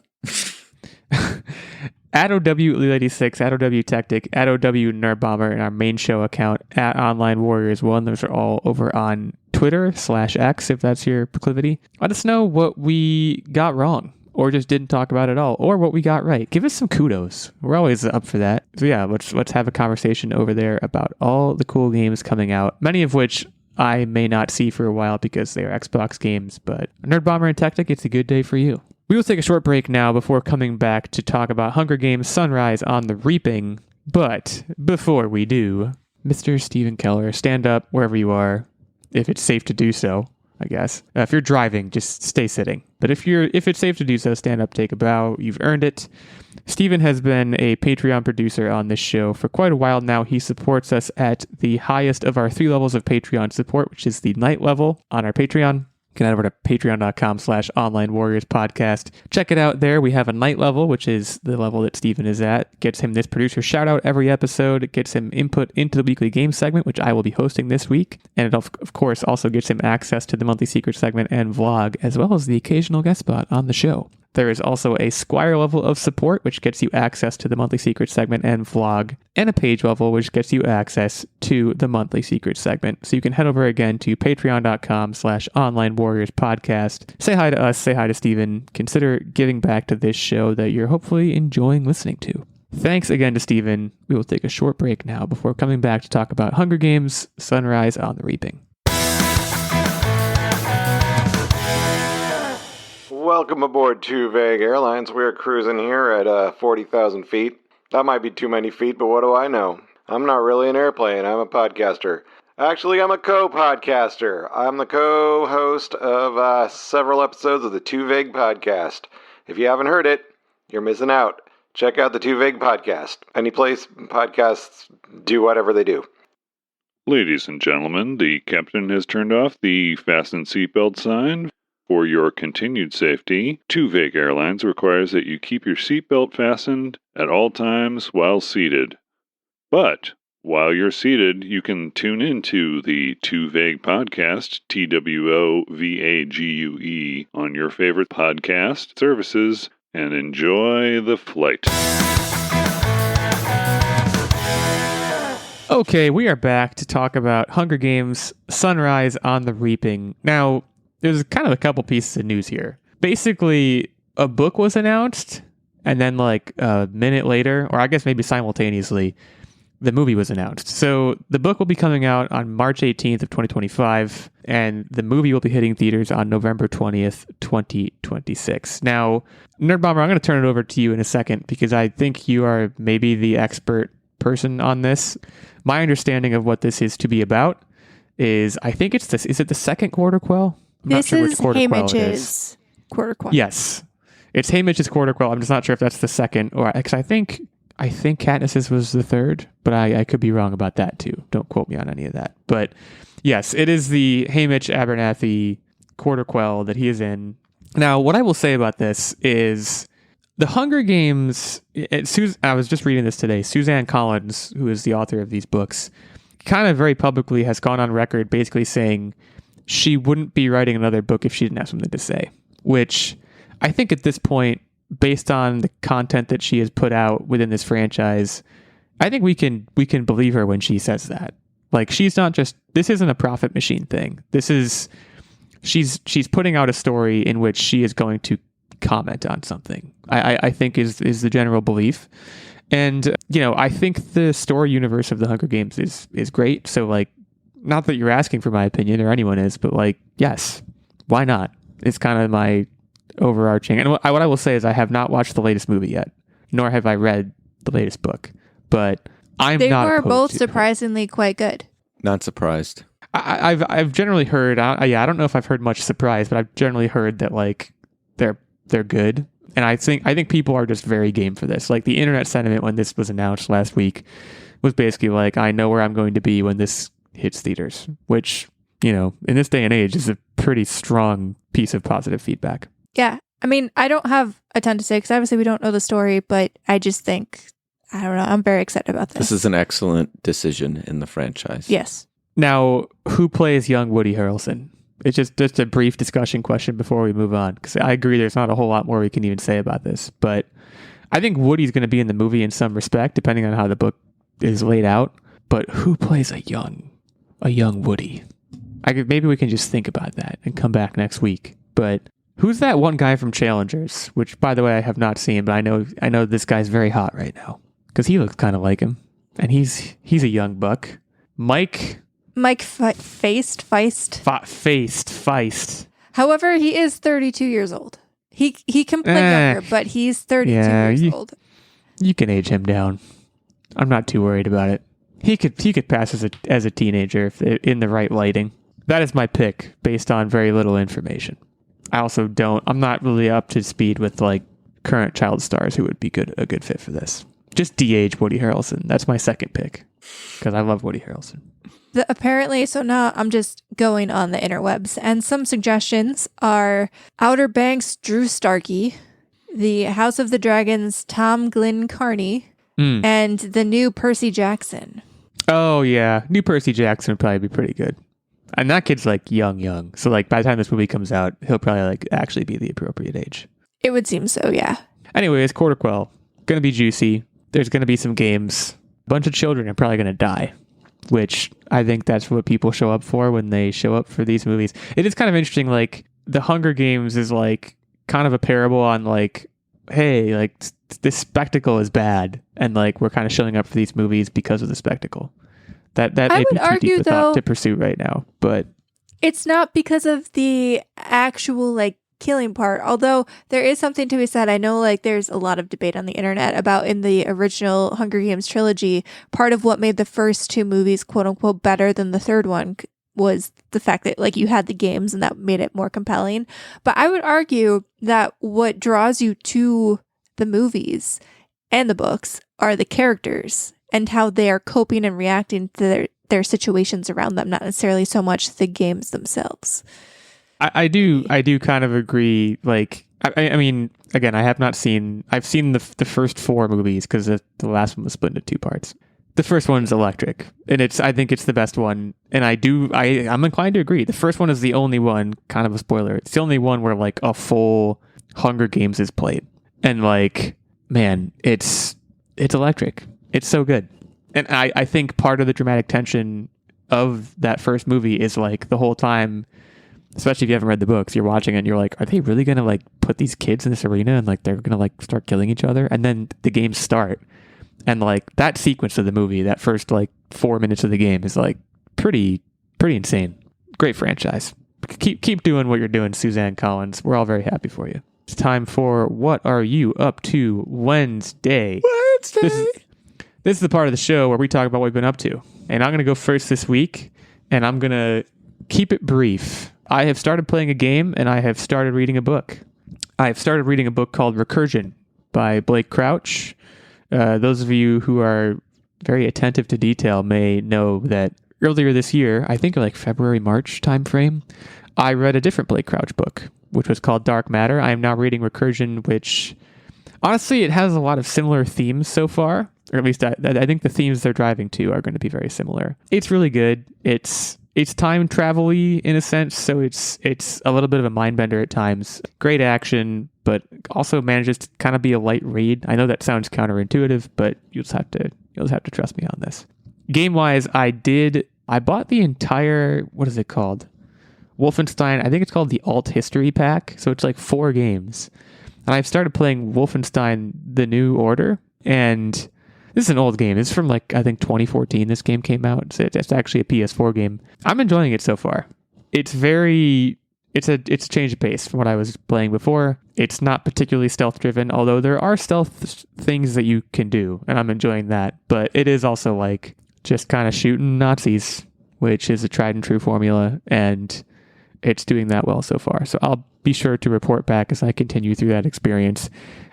@OW86, @OW Tactic, @OW Nerd Bomber, and our main show account @Online Warriors 1. Those are all over on Twitter /X if that's your proclivity. Let us know what we got wrong or just didn't talk about at all, or what we got right. Give us some kudos. We're always up for that. So yeah, let's have a conversation over there about all the cool games coming out, many of which I may not see for a while because they are Xbox games, but Nerd Bomber and Tactic, it's a good day for you. We will take a short break now before coming back to talk about Hunger Games Sunrise on the Reaping. But before we do, Mr. Stephen Keller, stand up wherever you are, if it's safe to do so, I guess. If you're driving, just stay sitting. But if it's safe to do so, stand up, take a bow. You've earned it. Stephen has been a Patreon producer on this show for quite a while now. He supports us at the highest of our 3 levels of Patreon support, which is the night level on our Patreon. You can head over to patreon.com/Online Warriors Podcast. Check it out there. We have a night level, which is the level that Steven is at. Gets him this producer shout out every episode. It gets him input into the weekly game segment, which I will be hosting this week. And it, of course, also gets him access to the monthly secret segment and vlog, as well as the occasional guest spot on the show. There is also a Squire level of support, which gets you access to the monthly secret segment and vlog, and a page level, which gets you access to the monthly secret segment. So you can head over again to patreon.com/Online Warriors Podcast. Say hi to us, say hi to Steven. Consider giving back to this show that you're hopefully enjoying listening to. Thanks again to Steven. We will take a short break now before coming back to talk about Hunger Games Sunrise on the Reaping. Welcome aboard Too Vague Airlines. We're cruising here at 40,000 feet. That might be too many feet, but what do I know? I'm not really an airplane. I'm a podcaster. Actually, I'm a co-podcaster. I'm the co-host of several episodes of the Too Vague Podcast. If you haven't heard it, you're missing out. Check out the Too Vague Podcast. Any place podcasts do whatever they do. Ladies and gentlemen, the captain has turned off the fasten seatbelt sign. For your continued safety, Too Vague Airlines requires that you keep your seatbelt fastened at all times while seated. But while you're seated, you can tune into the Too Vague Podcast, TWOVAGUE, on your favorite podcast services and enjoy the flight. Okay, we are back to talk about Hunger Games Sunrise on the Reaping. Now, there's kind of a couple pieces of news here. Basically, a book was announced, and then like a minute later, or I guess maybe simultaneously, the movie was announced. So the book will be coming out on March 18th of 2025, and the movie will be hitting theaters on November 20th, 2026. Now, Nerd Bomber, I'm going to turn it over to you in a second, because I think you are maybe the expert person on this. My understanding of what this is to be about is, I think it's this. Is it the second Quarter Quell? I'm This not sure which is Quarter Quell it is. Haymitch's Quarter Quell. Yes, it's Haymitch's Quarter Quell. I'm just not sure if that's the second, or because I think Katniss's was the third, but I could be wrong about that too. Don't quote me on any of that. But yes, it is the Haymitch Abernathy Quarter Quell that he is in. Now, what I will say about this is the Hunger Games. I was just reading this today. Suzanne Collins, who is the author of these books, kind of very publicly has gone on record basically saying she wouldn't be writing another book if she didn't have something to say, which I think at this point, based on the content that she has put out within this franchise, I think we can believe her when she says that. Like, she's not just, this isn't a profit machine thing. This is, she's putting out a story in which she is going to comment on something, I think is the general belief. And, I think the story universe of the Hunger Games is great. So, like, not that you're asking for my opinion or anyone is, but like, yes, why not? It's kind of my overarching. And what I will say is I have not watched the latest movie yet, nor have I read the latest book, but They were both surprisingly quite good. Not surprised. I've generally heard, I don't know if I've heard much surprise, but I've generally heard that like they're good. And I think people are just very game for this. Like, the internet sentiment when this was announced last week was basically like, I know where I'm going to be when this hits theaters, which, in this day and age is a pretty strong piece of positive feedback. Yeah. I mean, I don't have a ton to say because obviously we don't know the story, but I just think, I don't know, I'm very excited about this. This is an excellent decision in the franchise. Yes. Now, who plays young Woody Harrelson? It's just a brief discussion question before we move on, because I agree there's not a whole lot more we can even say about this, but I think Woody's going to be in the movie in some respect, depending on how the book is laid out. But who plays a young Woody? Maybe we can just think about that and come back next week. But Who's that one guy from Challengers? Which, by the way, I have not seen, but I know this guy's very hot right now because he looks kind of like him, and he's a young buck. Mike Feist. Feist. However, he is 32 years old. He can play younger, but he's 32 years old. You can age him down. I'm not too worried about it. He could pass as a teenager if in the right lighting. That is my pick based on very little information. I'm not really up to speed with like current child stars who would be a good fit for this. Just de-age Woody Harrelson. That's my second pick because I love Woody Harrelson. Apparently, so now I'm just going on the interwebs, and some suggestions are Outer Banks' Drew Starkey, the House of the Dragons' Tom Glynn Carney, and the new Percy Jackson. Oh yeah, new Percy Jackson would probably be pretty good. And that kid's like young. So like by the time this movie comes out, he'll probably like actually be the appropriate age. It would seem so, yeah. Anyways, Quarter Quell. Gonna be juicy. There's gonna be some games. A bunch of children are probably gonna die. Which I think that's what people show up for when they show up for these movies. It is kind of interesting, like the Hunger Games is like kind of a parable on like, hey, like this spectacle is bad. And like we're kind of showing up for these movies because of the spectacle. That I may would be too argue, deep a thought though, to pursue right now, but it's not because of the actual like killing part. Although there is something to be said. I know like there's a lot of debate on the internet about in the original Hunger Games trilogy, part of what made the first two movies quote unquote better than the third one was the fact that like you had the games and that made it more compelling. But I would argue that what draws you to the movies and the books are the characters and how they are coping and reacting to their situations around them, not necessarily so much the games themselves. I do kind of agree. Like, I mean, again, I've seen the first four movies because the last one was split into two parts. The first one's electric, and I think it's the best one. And I'm inclined to agree. The first one is the only one, kind of a spoiler. It's the only one where like a full Hunger Games is played, and like, man, it's electric. It's so good. And I think part of the dramatic tension of that first movie is like the whole time, especially if you haven't read the books, you're watching it and you're like, are they really going to like put these kids in this arena and like they're going to like start killing each other? And then the games start. And like that sequence of the movie, that first like 4 minutes of the game is like pretty insane. Great franchise. Keep doing what you're doing, Suzanne Collins. We're all very happy for you. It's time for What Are You Up To Wednesday. This is the part of the show where we talk about what we've been up to. And I'm going to go first this week, and I'm going to keep it brief. I have started playing a game, and I have started reading a book. I have started reading a book called Recursion by Blake Crouch. Those of you who are very attentive to detail may know that earlier this year, I think like February, March timeframe, I read a different Blake Crouch book, which was called Dark Matter. I am now reading Recursion, which honestly, it has a lot of similar themes so far. Or at least I think the themes they're driving to are going to be very similar. It's really good. It's time travel-y in a sense, so it's a little bit of a mind bender at times. Great action, but also manages to kind of be a light read. I know that sounds counterintuitive, but you'll just have to trust me on this. Game-wise, I bought the entire, what is it called? Wolfenstein. I think it's called the Alt History Pack. So it's like 4 games. And I've started playing Wolfenstein: The New Order, and this is an old game. It's from like, I think 2014 this game came out. So it's actually a PS4 game. I'm enjoying it so far. It's a change of pace from what I was playing before. It's not particularly stealth driven, although there are stealth things that you can do, and I'm enjoying that. But it is also like just kind of shooting Nazis, which is a tried and true formula, and it's doing that well so far. So I'll be sure to report back as I continue through that experience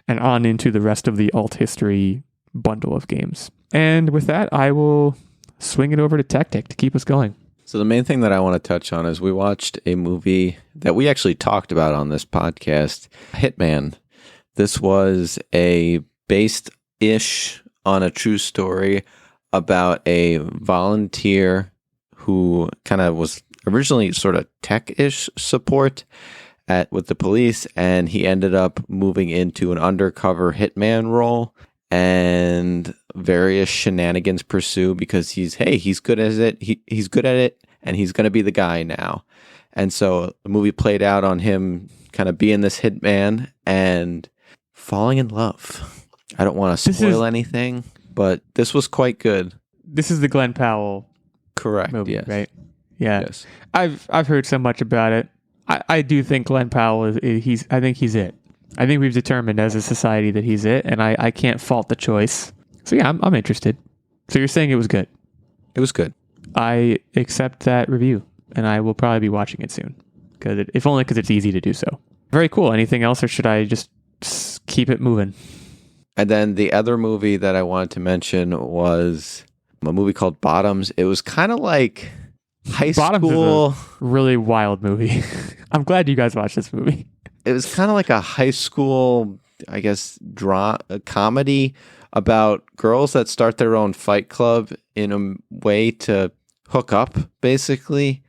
and on into the rest of the alt history bundle of games. And with that, I will swing it over to Tactic to keep us going. So the main thing that I want to touch on is we watched a movie that we actually talked about on this podcast, Hitman. This was based-ish on a true story about a volunteer who kind of was originally sort of tech-ish support with the police, and he ended up moving into an undercover hitman role, and various shenanigans pursue because he's good at it. He's good at it, and he's going to be the guy now. And so the movie played out on him kind of being this hitman and falling in love. I don't want to spoil anything, but this was quite good. This is the Glenn Powell Correct. movie, Yes. right? Yeah. Yes. I've heard so much about it. I do think Glenn Powell I think he's it. I think we've determined as a society that he's it, and I can't fault the choice. So yeah, I'm interested. So you're saying it was good? It was good. I accept that review, and I will probably be watching it soon. If only because it's easy to do so. Very cool. Anything else, or should I just keep it moving? And then the other movie that I wanted to mention was a movie called Bottoms. It was kind of like high Bottoms school. is a really wild movie. I'm glad you guys watched this movie. It was kind of like a high school, I guess, a comedy about girls that start their own fight club in a way to hook up, basically.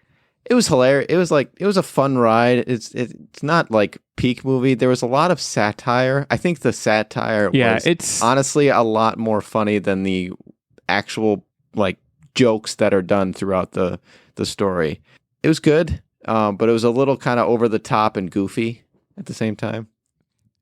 It was hilarious. It was a fun ride. It's not like peak movie. There was a lot of satire. I think the satire was it's honestly a lot more funny than the actual like jokes that are done throughout the story. It was good, but it was a little kind of over the top and goofy at the same time.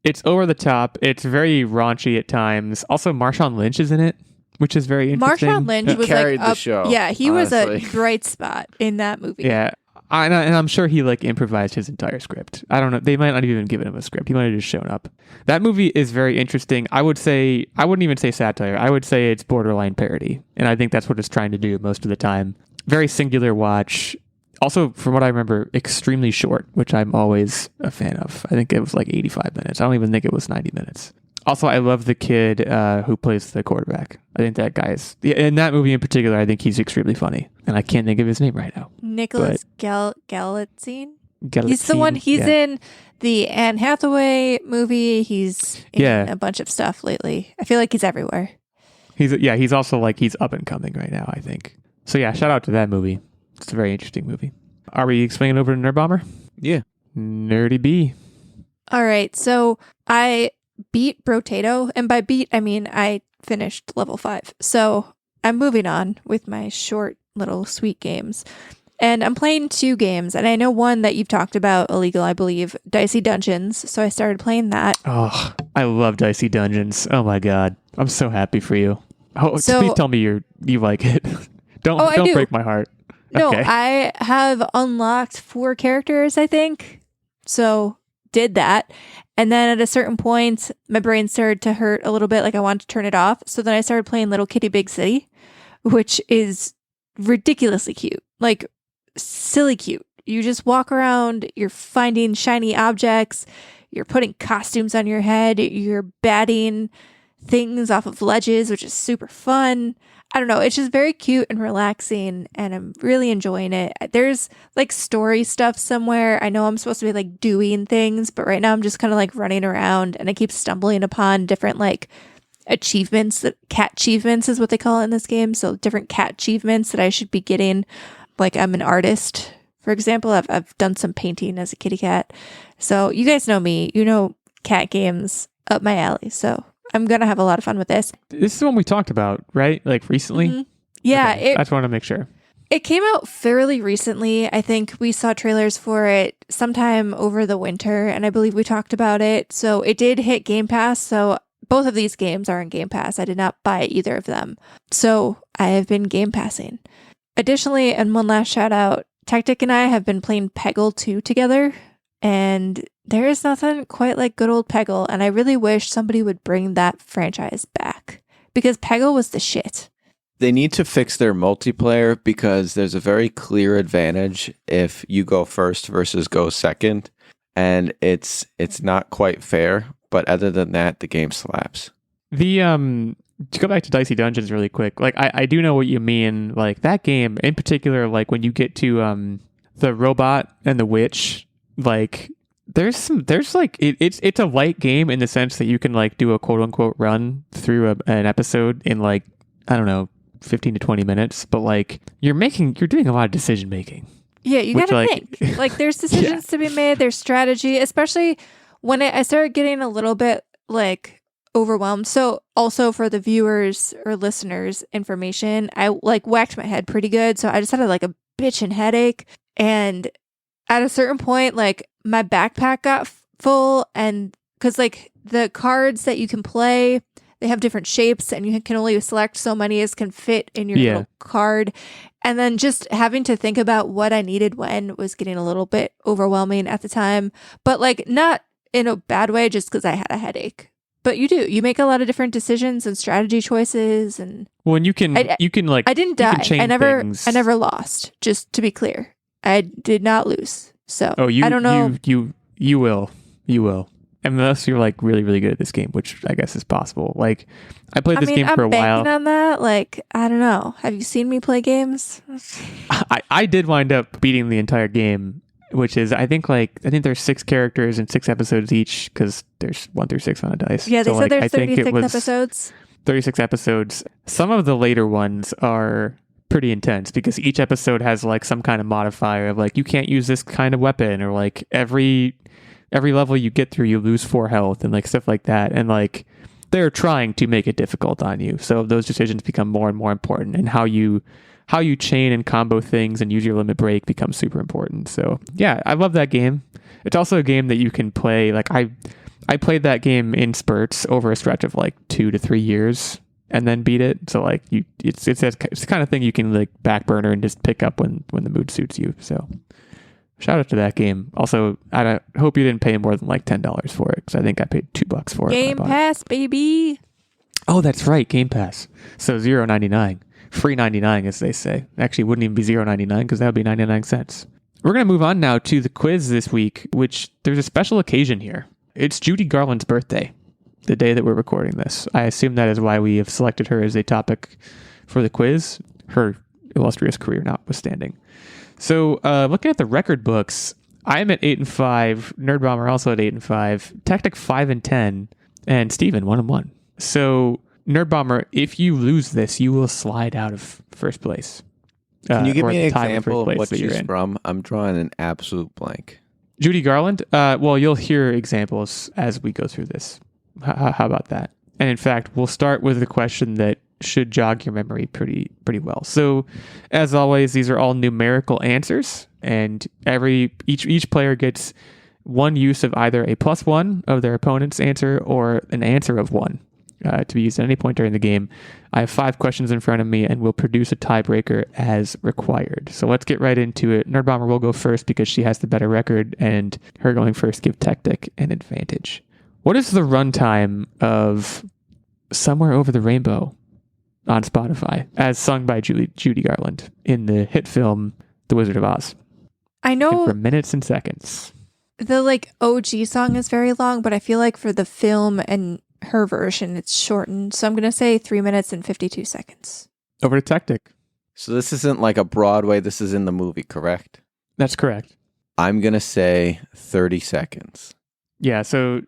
It's over the top. It's very raunchy at times. Also, Marshawn Lynch is in it, which is very interesting. Marshawn Lynch He was carried like the up, show, yeah, he honestly. was a bright spot in that movie. Yeah. And I'm sure he like improvised his entire script. I don't know. They might not even given him a script. He might have just shown up. That movie is very interesting. I wouldn't even say satire. I would say it's borderline parody. And I think that's what it's trying to do most of the time. Very singular watch. Also, from what I remember, extremely short, which I'm always a fan of. I think it was like 85 minutes. I don't even think it was 90 minutes. Also, I love the kid who plays the quarterback. I think that guy is, in that movie in particular, I think he's extremely funny. And I can't think of his name right now. Nicholas Galitzine. He's the one. He's yeah. in the Anne Hathaway movie. He's in a bunch of stuff lately. I feel like he's everywhere. He's also like, he's up and coming right now, I think. So yeah, shout out to that movie. It's a very interesting movie. Are we explaining over to Nerd Bomber? Yeah. Nerdy B. All right. So I beat Brotato, and by beat, I mean I finished level 5. So I'm moving on with my short little sweet games. And I'm playing 2 games, and I know one that you've talked about, illegal, I believe, Dicey Dungeons. So I started playing that. Oh, I love Dicey Dungeons. Oh my god. I'm so happy for you. Oh, please tell me you like it. Don't break my heart. No, Okay. I have unlocked 4 characters, I think. So did that. And then at a certain point, my brain started to hurt a little bit, like I wanted to turn it off. So then I started playing Little Kitty Big City, which is ridiculously cute. Like, silly cute. You just walk around, you're finding shiny objects, you're putting costumes on your head, you're batting things off of ledges, which is super fun. I don't know. It's just very cute and relaxing, and I'm really enjoying it. There's like story stuff somewhere. I know I'm supposed to be like doing things, but right now I'm just kind of like running around, and I keep stumbling upon different like achievements. That cat achievements is what they call it in this game. So different cat achievements that I should be getting. Like I'm an artist, for example. I've done some painting as a kitty cat. So you guys know me. You know cat games up my alley. So I'm going to have a lot of fun with this. This is one we talked about, right? Like recently? Mm-hmm. Yeah. Okay. I just want to make sure. It came out fairly recently. I think we saw trailers for it sometime over the winter, and I believe we talked about it. So it did hit Game Pass. So both of these games are in Game Pass. I did not buy either of them. So I have been Game Passing. Additionally, and one last shout out, Tactic and I have been playing Peggle 2 together, and there is nothing quite like good old Peggle, and I really wish somebody would bring that franchise back, because Peggle was the shit. They need to fix their multiplayer because there's a very clear advantage if you go first versus go second, and it's not quite fair, but other than that, the game slaps. To go back to Dicey Dungeons really quick, like I do know what you mean. Like that game in particular, like when you get to the robot and the witch, like there's like it's a light game in the sense that you can like do a quote unquote run through an episode in like, I don't know, 15 to 20 minutes, but like you're doing a lot of decision making. Yeah, you gotta think. Like there's decisions to be made, there's strategy, especially when I started getting a little bit like overwhelmed. So also for the viewers or listeners information, I like whacked my head pretty good. So I just had like a bitchin' headache, and at a certain point, like my backpack got full, and because like the cards that you can play, they have different shapes and you can only select so many as can fit in your little card. And then just having to think about what I needed when was getting a little bit overwhelming at the time, but like not in a bad way, just because I had a headache. But you make a lot of different decisions and strategy choices, and you can like I didn't die. I never lost. Just to be clear, I did not lose. So I don't know. You will. Unless you're like really, really good at this game, which I guess is possible. Like I played this game for a while. I'm banking on that. Like, I don't know. Have you seen me play games? I did wind up beating the entire game, which is I think there's 6 characters and 6 episodes each because there's 1 through 6 on a dice. Yeah, they said there's 36 episodes. 36 episodes. Some of the later ones are pretty intense because each episode has like some kind of modifier of like you can't use this kind of weapon, or like every level you get through, you lose 4 health and like stuff like that. And like they're trying to make it difficult on you. So those decisions become more and more important, and how you chain and combo things and use your limit break becomes super important. So yeah, I love that game. It's also a game that you can play. Like I played that game in spurts over a stretch of like 2 to 3 years and then beat it. So like it's the kind of thing you can like back burner and just pick up when the mood suits you. So shout out to that game. Also, I hope you didn't pay more than like $10 for it, because I think I paid $2 for it. Game Pass, baby. Oh, that's right, Game Pass. So $0.99, free 99, as they say. Actually, it wouldn't even be $0.99 because that would be 99 cents. We're gonna move on now to the quiz this week, which there's a special occasion here. It's Judy Garland's birthday, the day that we're recording this. I assume that is why we have selected her as a topic for the quiz. Her illustrious career notwithstanding. So, looking at the record books, I'm at 8-5. Nerd Bomber also at 8-5. Tactic 5-10, and Steven 1-1. So, Nerd Bomber, if you lose this, you will slide out of first place. Can you give me an example of what she's from? I'm drawing an absolute blank. Judy Garland. Well, you'll hear examples as we go through this. How about that? And in fact, we'll start with the question that should jog your memory pretty well. So, as always, these are all numerical answers, and each player gets one use of either a +1 of their opponent's answer or an answer of 1 to be used at any point during the game. I have 5 questions in front of me, and we'll produce a tiebreaker as required. So let's get right into it. Nerd Bomber will go first because she has the better record, and her going first give Tactic an advantage. What is the runtime of Somewhere Over the Rainbow on Spotify, as sung by Judy Garland in the hit film The Wizard of Oz? I know for minutes and seconds. The like OG song is very long, but I feel like for the film and her version, it's shortened. So I'm going to say 3 minutes and 52 seconds. Over to Tactic. So this isn't like a Broadway. This is in the movie, correct? That's correct. I'm going to say 30 seconds. Yeah, so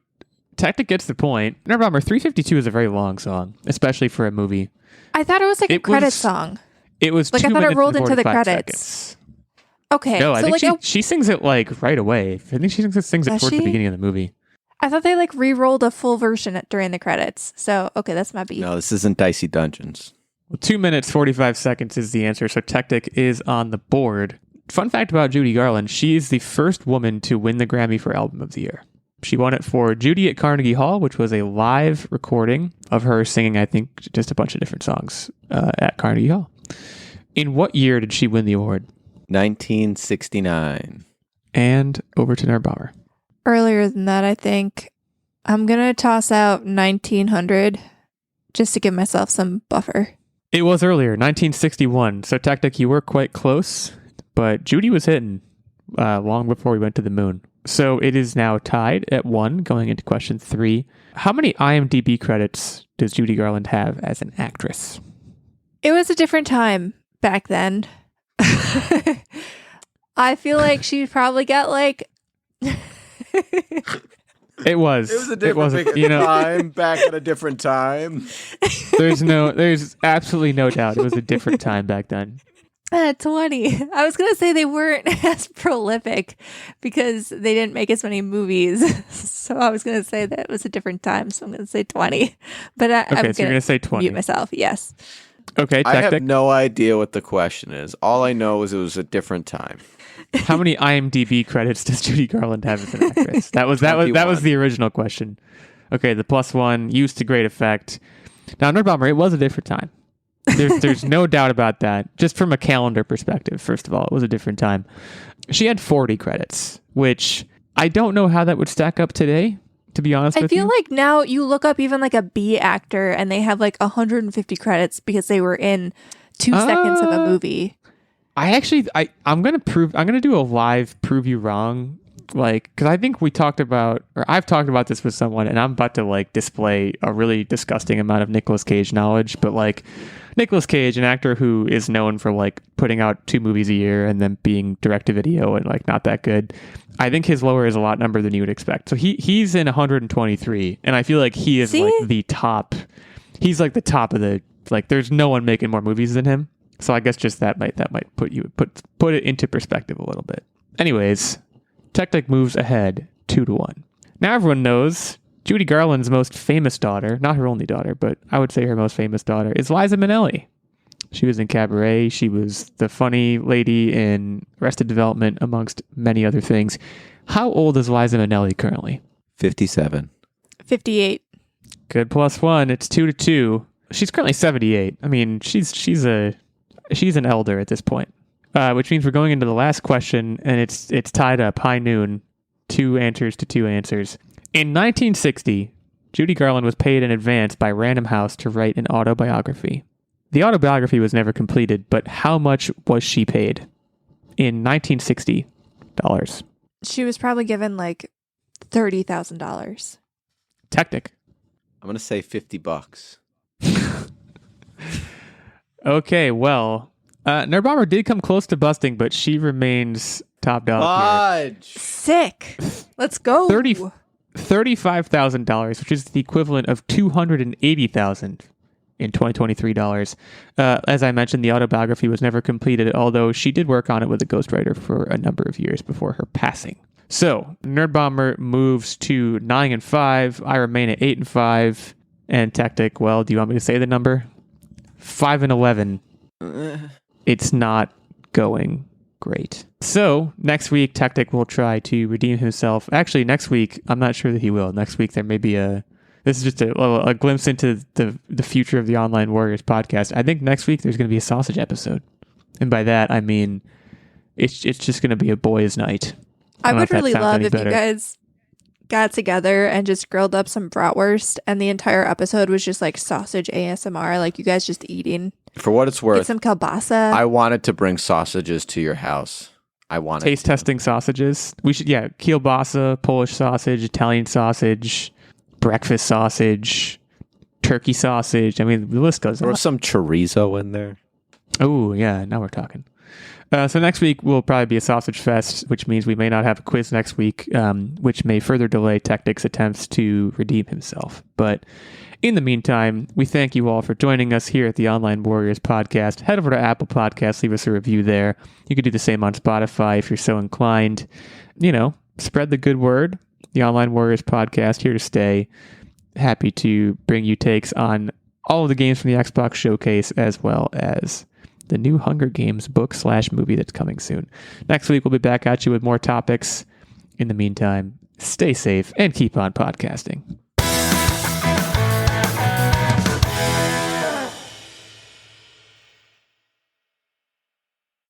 Tactic gets the point. Nerd Bomber, 352 is a very long song, especially for a movie. I thought it was like a credit song. It was like 2 I thought minutes it rolled and into the 45 credits. seconds. Okay. No, I so think she sings it like right away. I think she sings it towards the beginning of the movie. I thought they like re-rolled a full version during the credits. So, okay, that's my beef. No, this isn't Dicey Dungeons. Well, 2 minutes, 45 seconds is the answer. So Tactic is on the board. Fun fact about Judy Garland, she is the first woman to win the Grammy for Album of the Year. She won it for Judy at Carnegie Hall, which was a live recording of her singing, I think, just a bunch of different songs at Carnegie Hall. In what year did she win the award? 1969. And over to Nerd Bomber. Earlier than that, I think. I'm going to toss out 1900 just to give myself some buffer. It was earlier, 1961. So, Tactic, you were quite close, but Judy was hitting long before we went to the moon. So it is now tied at 1 going into question 3. How many IMDb credits does Judy Garland have as an actress? It was a different time back then. I feel like she probably got like... It was a different time back at a different time. There's absolutely no doubt it was a different time back then. 20. I was going to say they weren't as prolific because they didn't make as many movies. So I was going to say that it was a different time. So I'm going to say 20. But I'm so you're going to say 20. Mute myself. Yes. Okay, I have Tactic. no idea what the question is. All I know is it was a different time. How many IMDb credits does Judy Garland have as an actress? That was 21. the original question. Okay, the +1 used to great effect. Now, Nerd Bomber, it was a different time. There's no doubt about that. Just from a calendar perspective, first of all, it was a different time. She had 40 credits, which I don't know how that would stack up today, to be honest I with feel you. like now you look up even like a B actor and they have like 150 credits because they were in 2 seconds of a movie. I'm gonna do a live prove you wrong, like, because I think I've talked about this with someone, and I'm about to like display a really disgusting amount of Nicolas Cage knowledge. But like, Nicolas Cage, an actor who is known for like putting out 2 movies a year and then being direct to video and like not that good, I think his lower is a lot number than you would expect. So he's in 123, and I feel like he is like the top. He's like the top of the, like, there's no one making more movies than him. So I guess just that might put it into perspective a little bit. Anyways, Tactic moves ahead 2-1. Now everyone knows Judy Garland's most famous daughter, not her only daughter, but I would say her most famous daughter, is Liza Minnelli. She was in Cabaret. She was the funny lady in Arrested Development, amongst many other things. How old is Liza Minnelli currently? 57. 58. Good +1. It's 2-2. She's currently 78. I mean, she's an elder at this point, which means we're going into the last question, and it's tied up high noon, 2 answers to 2 answers. In 1960, Judy Garland was paid in advance by Random House to write an autobiography. The autobiography was never completed, but how much was she paid in 1960 dollars? She was probably given like $30,000. Tactic. I'm going to say $50. Okay, well, Nerd Bomber did come close to busting, but she remains top dog here. Fudge! Sick. Let's go. $35,000, which is the equivalent of $280,000 in 2023 dollars. As I mentioned, the autobiography was never completed, although she did work on it with a ghostwriter for a number of years before her passing. So, Nerd Bomber moves to 9-5. I remain at 8-5. And Tactic, well, do you want me to say the number? 5-11. It's not going great. So next week, Tactic will try to redeem himself. Actually, next week, I'm not sure that he will. Next week, there may be this is just a glimpse into the future of the Online Warriors podcast. I think next week there's going to be a sausage episode. And by that, I mean, it's just going to be a boys' night. I don't know would if that really sounds love any if better. you guys got together and just grilled up some bratwurst and the entire episode was just like sausage ASMR, like you guys just eating. For what it's Get worth, some kielbasa. I wanted to bring sausages to your house. I wanted Taste testing sausages. We should, kielbasa, Polish sausage, Italian sausage, breakfast sausage, turkey sausage. I mean, the list goes There on. was some chorizo in there. Oh, yeah, now we're talking. So next week will probably be a sausage fest, which means we may not have a quiz next week, which may further delay Tactic's attempts to redeem himself. But in the meantime, we thank you all for joining us here at the Online Warriors podcast. Head over to Apple Podcasts, leave us a review there. You could do the same on Spotify if you're so inclined. Spread the good word. The Online Warriors podcast, here to stay. Happy to bring you takes on all of the games from the Xbox Showcase, as well as the new Hunger Games book/movie that's coming soon. Next week, we'll be back at you with more topics. In the meantime, stay safe and keep on podcasting.